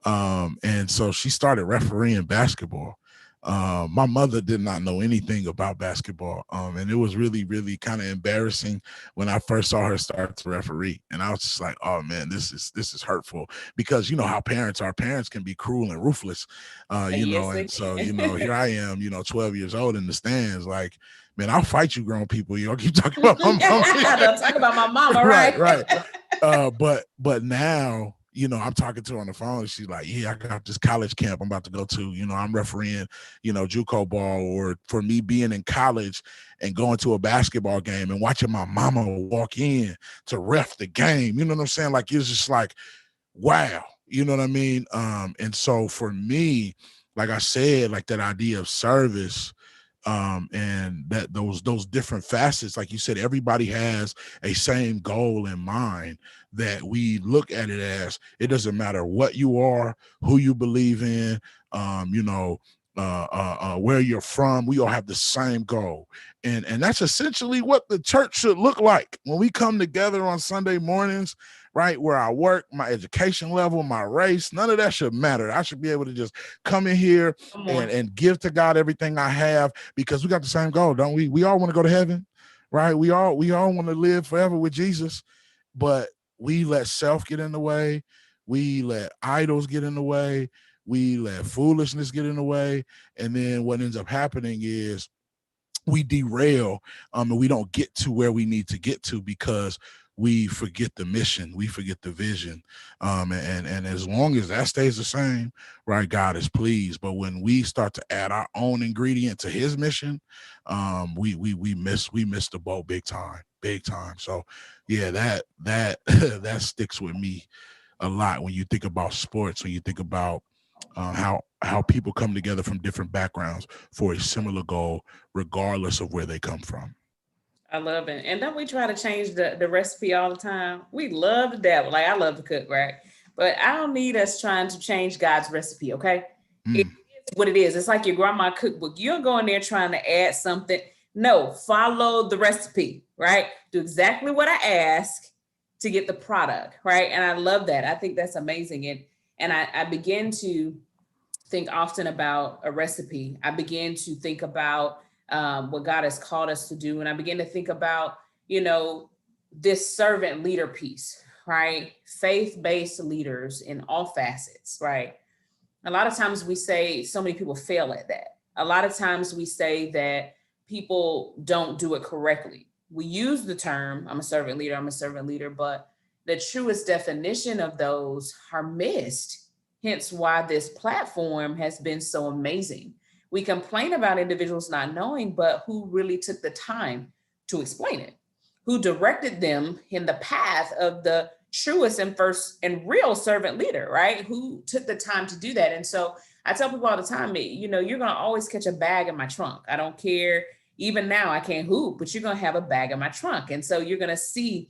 And so she started refereeing basketball. My mother did not know anything about basketball. And it was really, really kind of embarrassing when I first saw her start to referee. And I was just like, oh man, this is hurtful, because you know how parents are. Parents can be cruel and ruthless, Yes, they and so, can. here I am, 12 years old in the stands, like, man, I'll fight you grown people. Y'all keep talking about my mom. Don't talk about my mama, Right, right? right. But now, I'm talking to her on the phone, and she's like, yeah, I got this college camp I'm about to go to. I'm refereeing, JUCO ball, or for me being in college and going to a basketball game and watching my mama walk in to ref the game. You know what I'm saying? Like, it's just like, wow. You know what I mean? And so for me, like I said, like that idea of service, and that those different facets, like you said, everybody has a same goal in mind, that we look at it as, it doesn't matter what you are, who you believe in, where you're from, we all have the same goal. And that's essentially what the church should look like when we come together on Sunday mornings, right? Where I work, my education level, my race, none of that should matter. I should be able to just come in here Come on. and give to God everything I have, because we got the same goal, don't we? We all want to go to heaven, right? We all want to live forever with Jesus, but we let self get in the way. We let idols get in the way. We let foolishness get in the way. And then what ends up happening is we derail, and we don't get to where we need to get to, because we forget the mission, we forget the vision. And as long as that stays the same, right, God is pleased. But when we start to add our own ingredient to his mission, we miss the boat big time, big time. So yeah, that that sticks with me a lot when you think about sports, when you think about how people come together from different backgrounds for a similar goal, regardless of where they come from. I love it. And don't we try to change the recipe all the time? We love to dabble. Like I love to cook, right? But I don't need us trying to change God's recipe, okay? It Mm, is what it is. It's like your grandma cookbook. You don't go in there trying to add something. No, follow the recipe, right? Do exactly what I ask to get the product, right? And I love that. I think that's amazing. And I begin to think often about a recipe. I begin to think about what God has called us to do. And I begin to think about, you know, this servant leader piece, right? Faith based leaders in all facets, right? A lot of times we say so many people fail at that. A lot of times we say that people don't do it correctly. We use the term, I'm a servant leader, but the truest definition of those are missed. Hence why this platform has been so amazing. We complain about individuals not knowing, but who really took the time to explain it? Who directed them in the path of the truest and first and real servant leader, right? Who took the time to do that. And so I tell people all the time, you're going to always catch a bag in my trunk. I don't care. Even now, I can't hoop, but you're going to have a bag in my trunk. And so you're going to see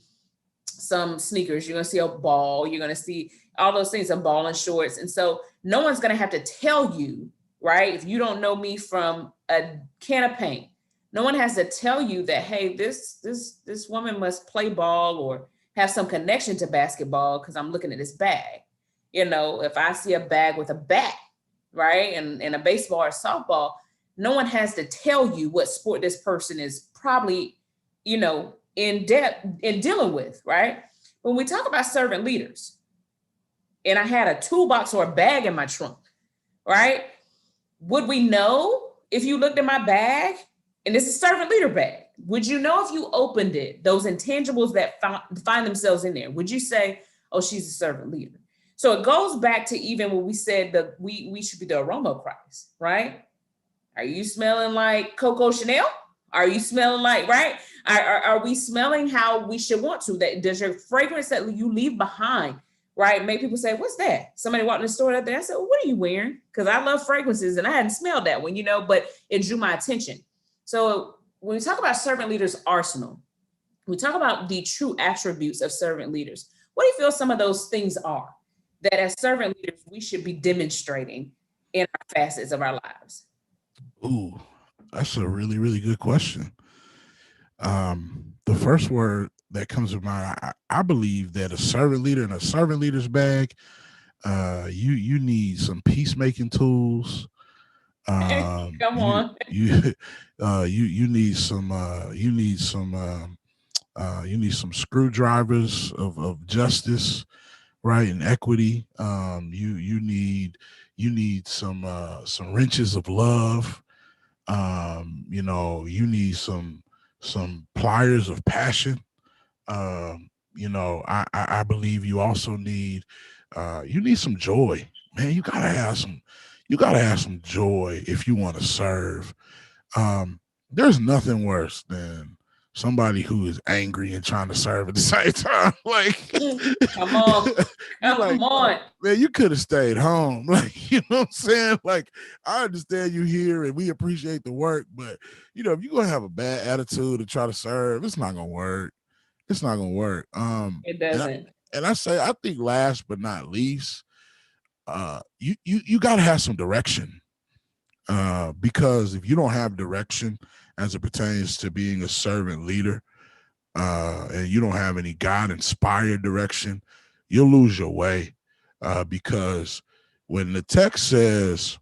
some sneakers, you're going to see a ball, you're going to see all those things, a ball and shorts. And so no one's going to have to tell you, right? If you don't know me from a can of paint, no one has to tell you that, hey, this woman must play ball or have some connection to basketball because I'm looking at this bag. If I see a bag with a bat, right, and a baseball or softball, no one has to tell you what sport this person is probably, in depth in dealing with, right? When we talk about servant leaders, and I had a toolbox or a bag in my trunk, right? Would we know if you looked at my bag, and this is servant leader bag, would you know if you opened it, those intangibles that find themselves in there? Would you say, oh, she's a servant leader? So it goes back to even when we said that we should be the aroma of Christ, right? Are you smelling like Coco Chanel? Are you smelling like, right? Are we smelling how we should want to? That does your fragrance that you leave behind, right, make people say, what's that? Somebody walked in the store that day. I said, well, what are you wearing? Because I love fragrances and I hadn't smelled that one, but it drew my attention. So when we talk about servant leaders arsenal, we talk about the true attributes of servant leaders. What do you feel some of those things are that as servant leaders, we should be demonstrating in our facets of our lives? ooh. That's a really, really good question. The first word that comes to mind, I believe that a servant leader in a servant leader's bag, you need some peacemaking tools. Come You on. you you need some you need some screwdrivers of justice, right, and equity. You need some wrenches of love. You need some pliers of passion. I believe you also need you need some joy. Man, you gotta have some joy if you want to serve. There's nothing worse than somebody who is angry and trying to serve at the same time. Like Come on. you're Come like, on. man, you could have stayed home. Like, you know what I'm saying? Like, I understand you here and we appreciate the work, but if you're gonna have a bad attitude to try to serve, it's not gonna work. It's not gonna work. It And I, doesn't. and I say, I think last but not least, you gotta have some direction. Because if you don't have direction as it pertains to being a servant leader, and you don't have any God inspired direction, you'll lose your way. Because when the text says,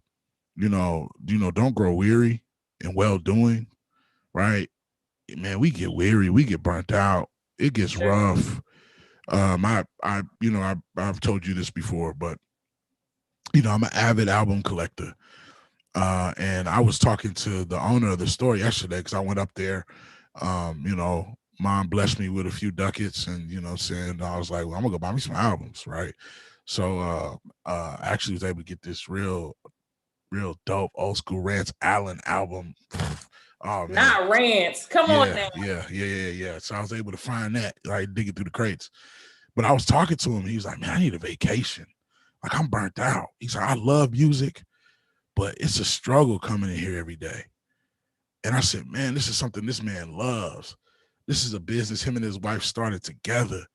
don't grow weary in well doing, right? Man, we get weary, we get burnt out, it gets Sure. rough. I've told you this before, but I'm an avid album collector. And I was talking to the owner of the store yesterday because I went up there. Mom blessed me with a few ducats, and saying I was like, well, I'm gonna go buy me some albums, right? So I actually was able to get this real dope old school Rance Allen album. Oh man, Not rants. Come on yeah, now. yeah. So I was able to find that, like digging through the crates. But I was talking to him. He was like, "Man, I need a vacation. Like I'm burnt out." He's like, "I love music, but it's a struggle coming in here every day." And I said, "Man, this is something this man loves. This is a business him and his wife started together,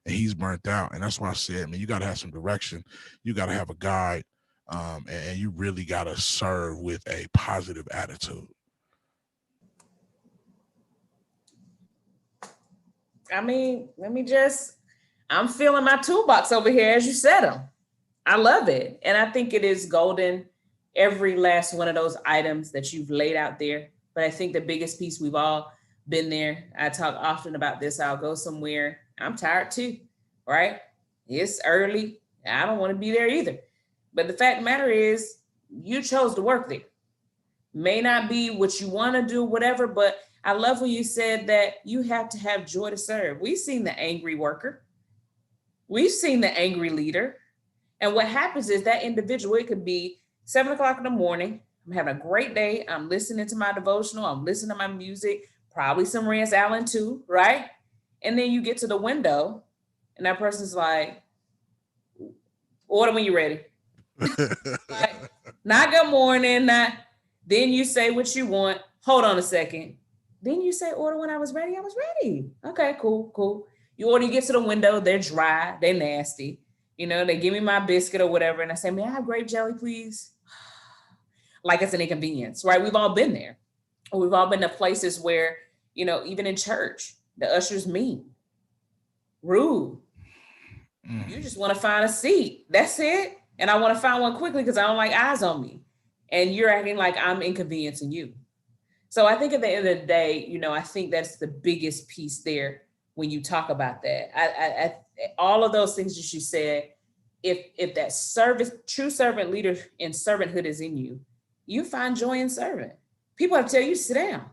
and he's burnt out." And that's why I said, "Man, you got to have some direction. You got to have a guide, and you really got to serve with a positive attitude." I mean, I'm feeling my toolbox over here as you said them. I love it. And I think it is golden, every last one of those items that you've laid out there. But I think the biggest piece, we've all been there. I talk often about this. I'll go somewhere. I'm tired too, right? It's early. I don't want to be there either. But the fact of the matter is, you chose to work there. May not be what you want to do, whatever, but I love when you said that you have to have joy to serve. We've seen the angry worker, we've seen the angry leader. And what happens is that individual, it could be 7 o'clock in the morning. I'm having a great day. I'm listening to my devotional. I'm listening to my music, probably some Rance Allen too, right? And then you get to the window and that person's like, order when you're ready. Like, not good morning, not. Then you say what you want. Hold on a second. Then you say order when I was ready. I was ready. Okay, cool. You order, you get to the window, they're dry, they're nasty. They give me my biscuit or whatever, and I say, "May I have grape jelly, please?" Like it's an inconvenience, right? We've all been there. Or we've all been to places where, even in church, the usher's mean, rude. You just want to find a seat. That's it. And I want to find one quickly because I don't like eyes on me. And you're acting like I'm inconveniencing you. So I think at the end of the day, I think that's the biggest piece there when you talk about that. All of those things that you said, if that service, true servant leader and servanthood is in you, you find joy in serving. People have to tell you, sit down.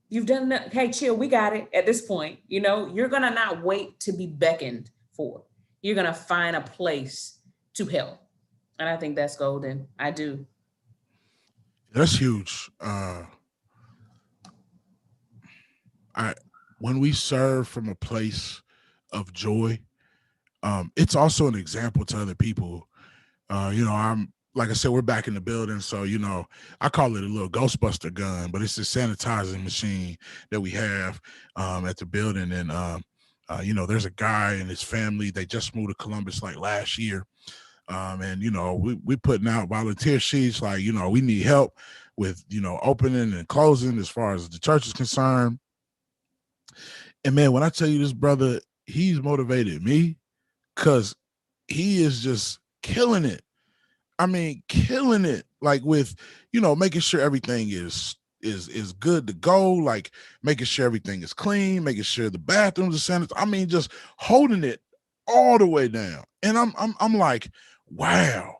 You've done that. Hey, chill, we got it at this point. You're going to not wait to be beckoned for. You're going to find a place to help. And I think that's golden. I do. That's huge. I When we serve from a place of joy, it's also an example to other people. I'm like I said, we're back in the building, so I call it a little Ghostbuster gun, but it's a sanitizing machine that we have at the building, and there's a guy and his family. They just moved to Columbus like last year, and we putting out volunteer sheets like we need help. with opening and closing as far as the church is concerned. And man, when I tell you this brother, he's motivated me because he is just killing it. I mean, killing it, like with, making sure everything is good to go, like making sure everything is clean, making sure the bathrooms are sanitized. I mean, just holding it all the way down. And I'm like, wow,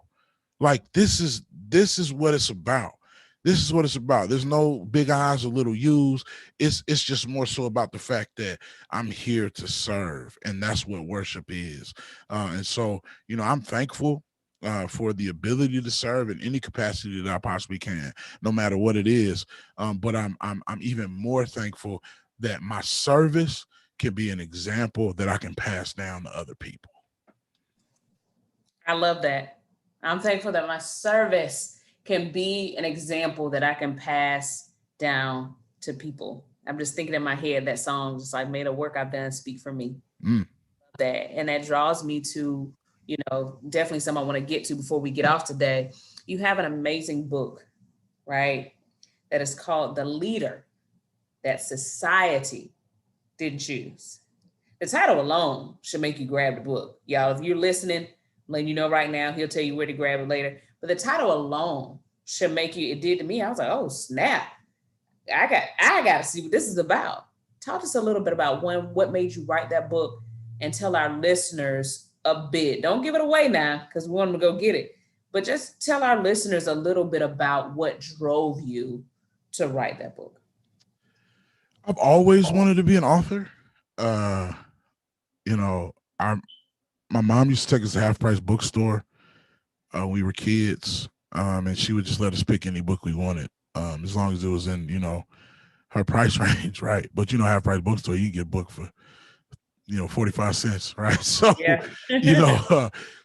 like this is what it's about. This is what it's about. There's no big eyes or little U's. It's just more so about the fact that I'm here to serve, and that's what worship is. And so, I'm thankful for the ability to serve in any capacity that I possibly can, no matter what it is. But I'm even more thankful that my service can be an example that I can pass down to other people. I love that. I'm thankful that my service can be an example that I can pass down to people. I'm just thinking in my head that song, just like, may the work I've done speak for me. That, and that draws me to, definitely something I want to get to before we get off today. You have an amazing book, right? That is called The Leader That Society Didn't Choose. The title alone should make you grab the book. Y'all, if you're listening, I'm letting you know right now, he'll tell you where to grab it later. But the title alone should make you, it did to me. I was like, oh, snap. I got to see what this is about. Talk to us a little bit about what made you write that book, and tell our listeners a bit. Don't give it away now because we want them to go get it. But just tell our listeners a little bit about what drove you to write that book. I've always wanted to be an author. My mom used to take us to Half Price Bookstore when we were kids, and she would just let us pick any book we wanted, as long as it was in, her price range, right? But Half Price Bookstore, you get a book for 45 cents, right? So, yeah.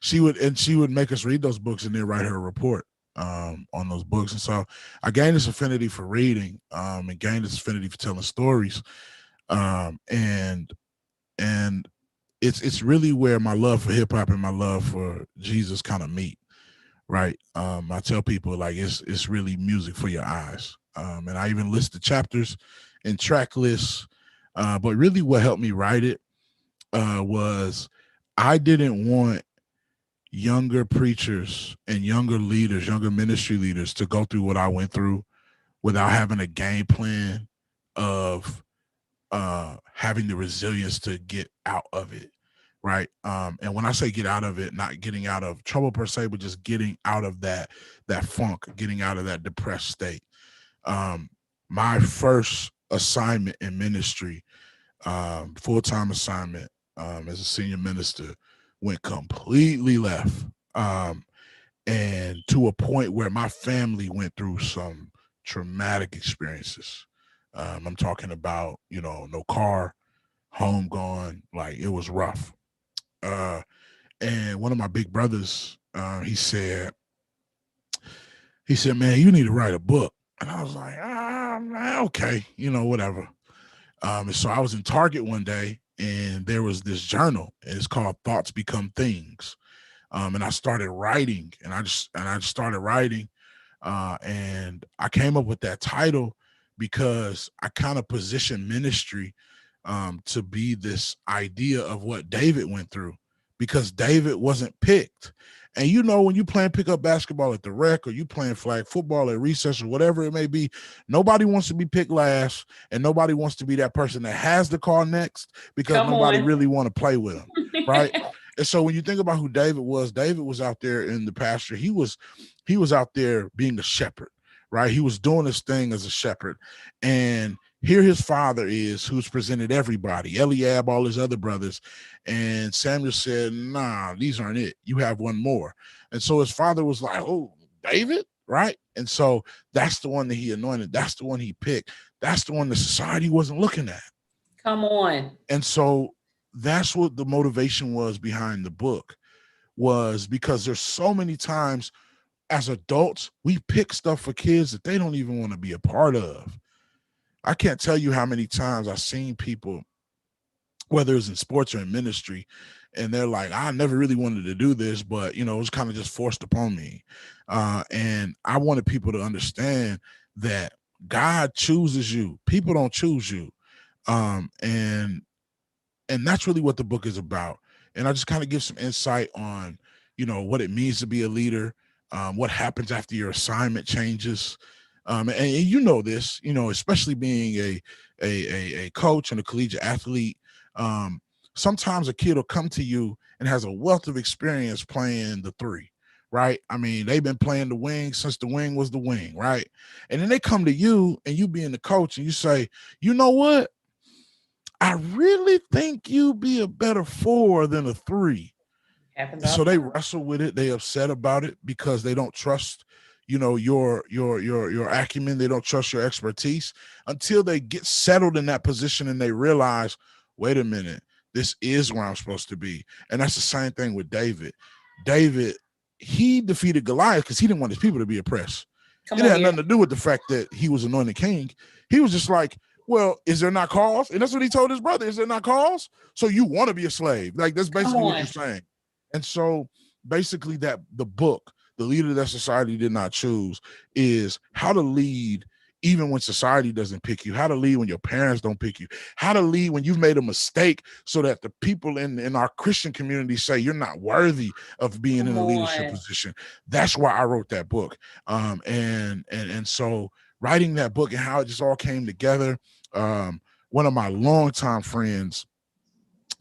She would make us read those books and then write her a report on those books. And so I gained this affinity for reading, and gained this affinity for telling stories. And it's really where my love for hip hop and my love for Jesus kind of meet, right? I tell people, like, it's really music for your eyes. And I even list the chapters and track lists. But really what helped me write it was I didn't want younger preachers and younger leaders, younger ministry leaders, to go through what I went through without having a game plan of having the resilience to get out of it, right? And when I say get out of it, not getting out of trouble per se, but just getting out of that funk, getting out of that depressed state. My first assignment in ministry, full-time assignment, as a senior minister, went completely left, and to a point where my family went through some traumatic experiences. I'm talking about, no car, home gone, like it was rough. And one of my big brothers, he said, man, you need to write a book. And I was like, okay, whatever. And so I was in Target one day, and there was this journal, and it's called Thoughts Become Things. And I started writing, and I just started writing. And I came up with that title because I kind of positioned ministry to be this idea of what David went through, because David wasn't picked. And when you playing pickup basketball at the rec, or you playing flag football at recess, or whatever it may be, nobody wants to be picked last, and nobody wants to be that person that has the call next, because nobody really want to play with him, right? And so when you think about who David was out there in the pasture. He was out there being a shepherd, right? He was doing his thing as a shepherd. And here his father is, who's presented everybody, Eliab, all his other brothers. And Samuel said, nah, these aren't it. You have one more. And so his father was like, oh, David, right? And so that's the one that he anointed. That's the one he picked. That's the one the society wasn't looking at. Come on. And so that's what the motivation was behind the book, was because there's so many times as adults, we pick stuff for kids that they don't even want to be a part of. I can't tell you how many times I've seen people, whether it's in sports or in ministry, and they're like, I never really wanted to do this, but, it was kind of just forced upon me. And I wanted people to understand that God chooses you. People don't choose you. And that's really what the book is about. And I just kind of give some insight on, what it means to be a leader, what happens after your assignment changes. And you know this, especially being a coach and a collegiate athlete. Sometimes a kid will come to you and has a wealth of experience playing the three, right? I mean, they've been playing the wing since the wing was the wing, right? And then they come to you and you being the coach and you say, you know what? I really think you be a better 4 than a 3. So they wrestle with it. They upset about it because they don't trust, your acumen. They don't trust your expertise until they get settled in that position and they realize, wait a minute, this is where I'm supposed to be. And that's the same thing with David. David, he defeated Goliath because he didn't want his people to be oppressed. It had nothing to do with the fact that he was anointed king. He was just like, well, is there not cause? And that's what he told his brother. Is there not cause? So you want to be a slave. Like, that's basically what you're saying. And so basically that the book, The Leader That Society Did Not Choose, is how to lead even when society doesn't pick you, how to lead when your parents don't pick you, how to lead when you've made a mistake so that the people in our Christian community say you're not worthy of being in a leadership position. That's why I wrote that book. And so writing that book and how it just all came together. One of my longtime friends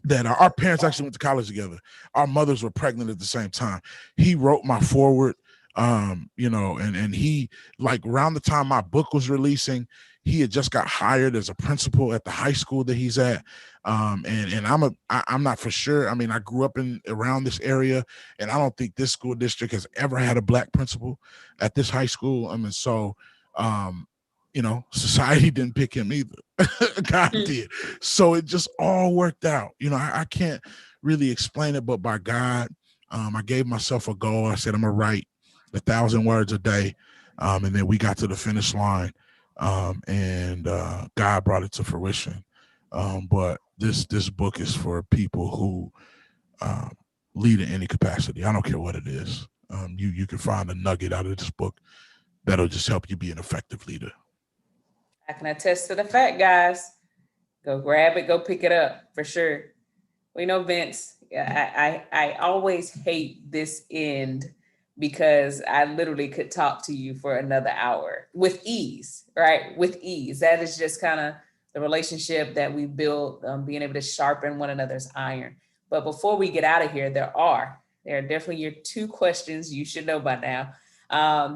that our parents actually went to college together. Our mothers were pregnant at the same time. He wrote my foreword, and he, like, around the time my book was releasing, he had just got hired as a principal at the high school that he's at. And I'm not for sure. I mean, I grew up around this area, and I don't think this school district has ever had a Black principal at this high school. I mean, so, society didn't pick him either. God did. So it just all worked out. I can't really explain it, but by God, I gave myself a goal. I said, I'm going to write 1,000 words a day. And then we got to the finish line. And God brought it to fruition. But this book is for people who lead in any capacity. I don't care what it is. You can find a nugget out of this book that'll just help you be an effective leader. I can attest to the fact, guys. Go grab it, go pick it up for sure. Well, Vince, I always hate this end because I literally could talk to you for another hour with ease, right? With ease. That is just kind of the relationship that we built, being able to sharpen one another's iron. But before we get out of here, there are definitely your 2 questions you should know by now.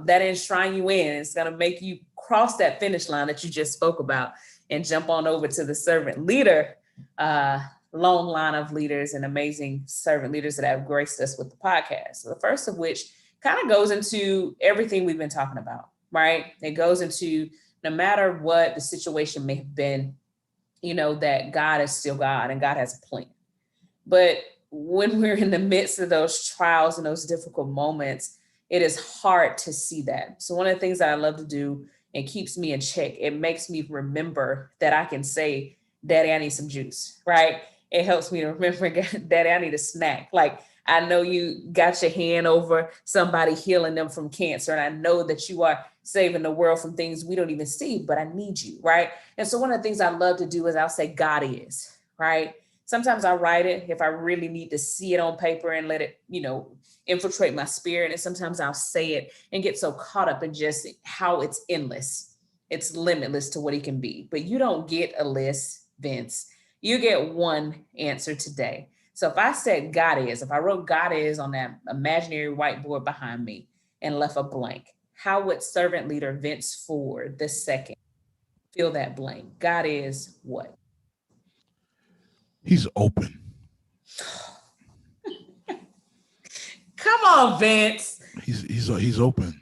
That enshrine you in. It's going to make you cross that finish line that you just spoke about and jump on over to the servant leader, long line of leaders and amazing servant leaders that have graced us with the podcast. So the first of which kind of goes into everything we've been talking about, right? It goes into no matter what the situation may have been, that God is still God and God has a plan. But when we're in the midst of those trials and those difficult moments, it is hard to see that. So one of the things that I love to do and keeps me in check, it makes me remember that I can say, Daddy, I need some juice, right? It helps me to remember, Daddy, I need a snack. Like, I know you got your hand over somebody healing them from cancer, and I know that you are saving the world from things we don't even see, but I need you, right? And so one of the things I love to do is I'll say, God is, right? Sometimes I write it if I really need to see it on paper and let it, infiltrate my spirit. And sometimes I'll say it and get so caught up in just how it's endless. It's limitless to what it can be. But you don't get a list, Vince. You get one answer today. So if I said God is, if I wrote God is on that imaginary whiteboard behind me and left a blank, how would servant leader Vince Ford II fill that blank? God is what? He's open. Come on, Vince. He's open.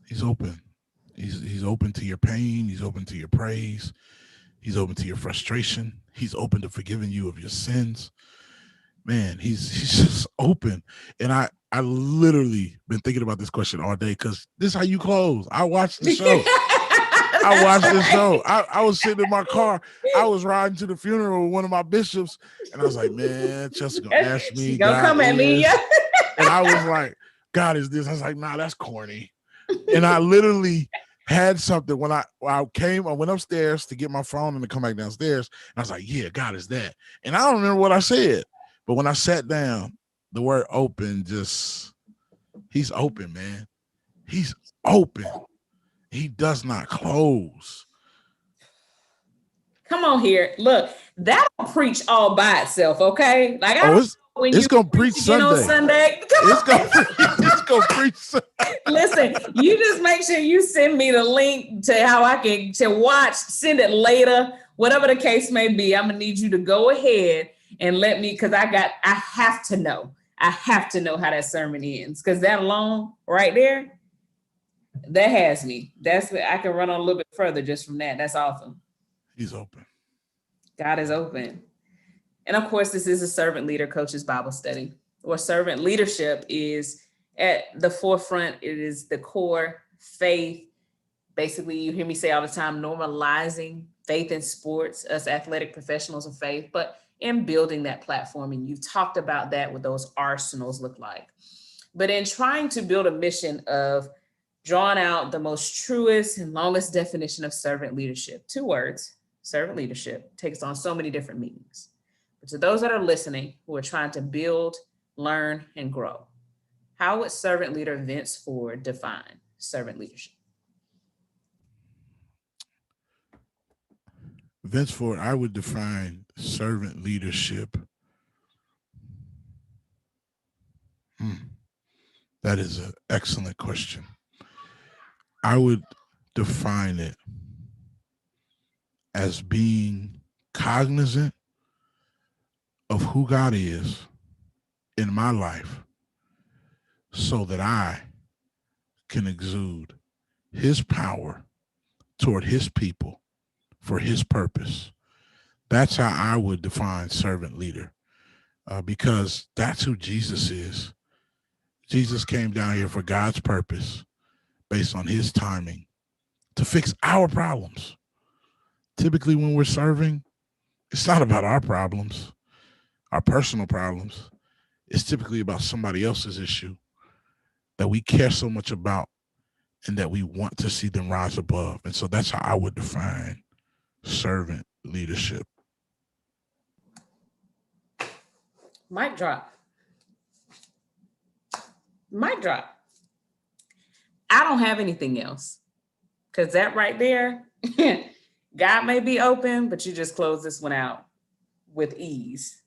He's open. He's open to your pain. He's open to your praise. He's open to your frustration. He's open to forgiving you of your sins. Man, he's just open. And I literally been thinking about this question all day because this is how you close. I watched the show. I was sitting in my car. I was riding to the funeral with one of my bishops, and I was like, man, Chelsea gonna ask me. She gonna come at me. And I was like, God is this. I was like, nah, that's corny. And I literally had something when I went upstairs to get my phone and to come back downstairs. And I was like, yeah, God is that. And I don't remember what I said, but when I sat down, the word open he's open, man. He's open. He does not close. Come on here. Look, that'll preach all by itself, okay? Like, it's gonna preach Sunday. On Sunday. It's gonna preach Sunday. Listen, you just make sure you send me the link to how I can watch, send it later, whatever the case may be. I'm gonna need you to go ahead and let me, because I have to know how that sermon ends, because that alone right there, that has me. That's what I can run on a little bit further just from that. That's awesome. He's open. God is open. And of course, this is a Servant Leader Coaches Bible study, where servant leadership is at the forefront. It is the core faith. Basically, you hear me say all the time, normalizing faith in sports, us athletic professionals of faith, but in building that platform. And you've talked about that, what those arsenals look like. But in trying to build a mission of drawing out the most truest and longest definition of servant leadership, 2 words, servant leadership, takes on so many different meanings. But to those that are listening, who are trying to build, learn, and grow, how would servant leader Vince Ford define servant leadership? Vince Ford, I would define servant leadership. That is an excellent question. I would define it as being cognizant of who God is in my life so that I can exude his power toward his people for his purpose. That's how I would define servant leader, because that's who Jesus is. Jesus came down here for God's purpose based on his timing to fix our problems. Typically when we're serving, it's not about our problems, our personal problems. It's typically about somebody else's issue that we care so much about and that we want to see them rise above. And so that's how I would define servant leadership. Mic drop. Mic drop. I don't have anything else, because that right there, God may be open, but you just close this one out with ease.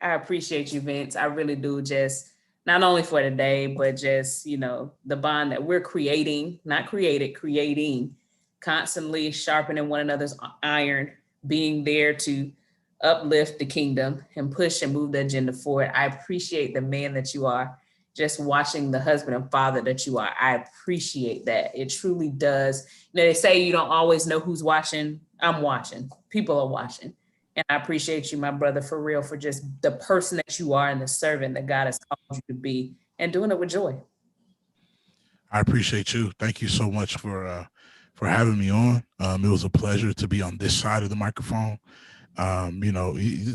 I appreciate you, Vince. I really do. Just not only for today, but just, the bond that we're creating, not created, creating, constantly sharpening one another's iron, being there to uplift the kingdom and push and move the agenda forward. I appreciate the man that you are, just watching the husband and father that you are. I appreciate that. It truly does. They say you don't always know who's watching. I'm watching. People are watching. And I appreciate you, my brother, for real, for just the person that you are and the servant that God has called you to be, and doing it with joy. I appreciate you. Thank you so much for having me on. It was a pleasure to be on this side of the microphone.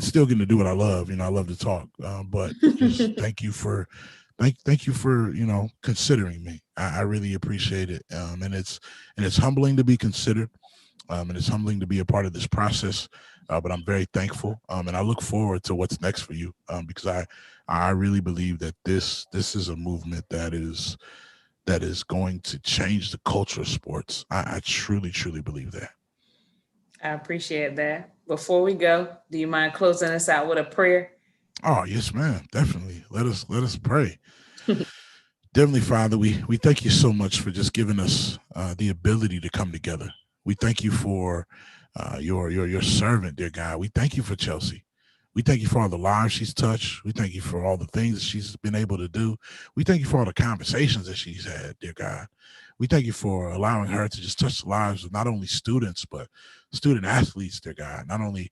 Still getting to do what I love. I love to talk, but just thank you for considering me. I really appreciate it. And it's humbling to be considered. And it's humbling to be a part of this process. But I'm very thankful. And I look forward to what's next for you. Because I really believe that this is a movement that is going to change the culture of sports. I truly, truly believe that. I appreciate that. Before we go, do you mind closing us out with a prayer? Oh, yes, ma'am. Definitely. Let us pray. Heavenly Father, we thank you so much for just giving us the ability to come together. We thank you for your servant, dear God. We thank you for Chelsea. We thank you for all the lives she's touched. We thank you for all the things that she's been able to do. We thank you for all the conversations that she's had, dear God. We thank you for allowing her to just touch the lives of not only students, but student athletes, dear God. Not only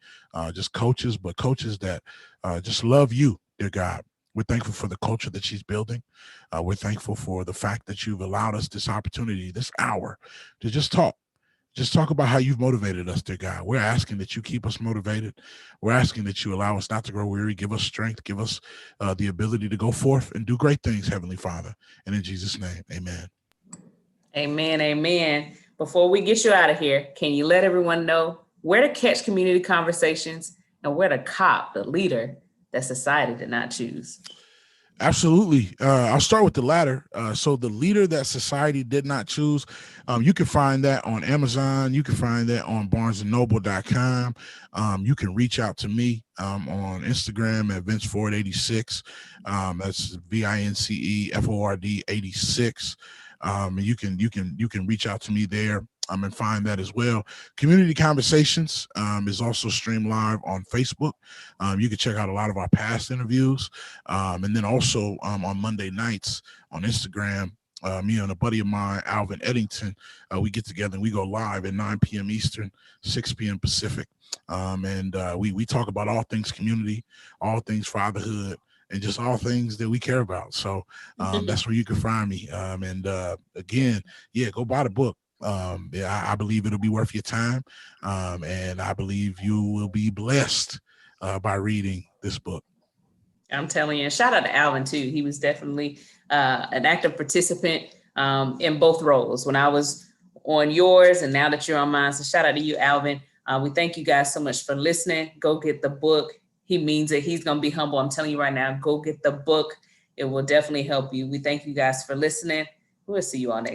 just coaches, but coaches that just love you, dear God. We're thankful for the culture that she's building. We're thankful for the fact that you've allowed us this opportunity, this hour, to just talk. Just talk about how you've motivated us, dear God. We're asking that you keep us motivated. We're asking that you allow us not to grow weary. Give us strength. Give us the ability to go forth and do great things, Heavenly Father. And in Jesus' name, amen. Amen. Amen. before we get you out of here, can you let everyone know where to catch community conversations and where to cop the leader that society did not choose? Absolutely. I'll start with the latter. So the leader that society did not choose, you can find that on Amazon. You can find that on barnesandnoble.com. You can reach out to me on Instagram at VinceFord86. That's VINCEFORD 86. And you can reach out to me there and find that as well. Community Conversations is also streamed live on Facebook. You can check out a lot of our past interviews. And then also on Monday nights on Instagram, me and a buddy of mine, Alvin Eddington, we get together and we go live at 9 p.m. Eastern, 6 p.m. Pacific. And we talk about all things community, all things fatherhood, and just all things that we care about. So that's where you can find me. And again, go buy the book. I believe it'll be worth your time. And I believe you will be blessed by reading this book. I'm telling you, and shout out to Alvin too. He was definitely an active participant in both roles when I was on yours and now that you're on mine. So shout out to you, Alvin. We thank you guys so much for listening. Go get the book. He means it. He's going to be humble. I'm telling you right now, go get the book. It will definitely help you. We thank you guys for listening. We'll see you all next time.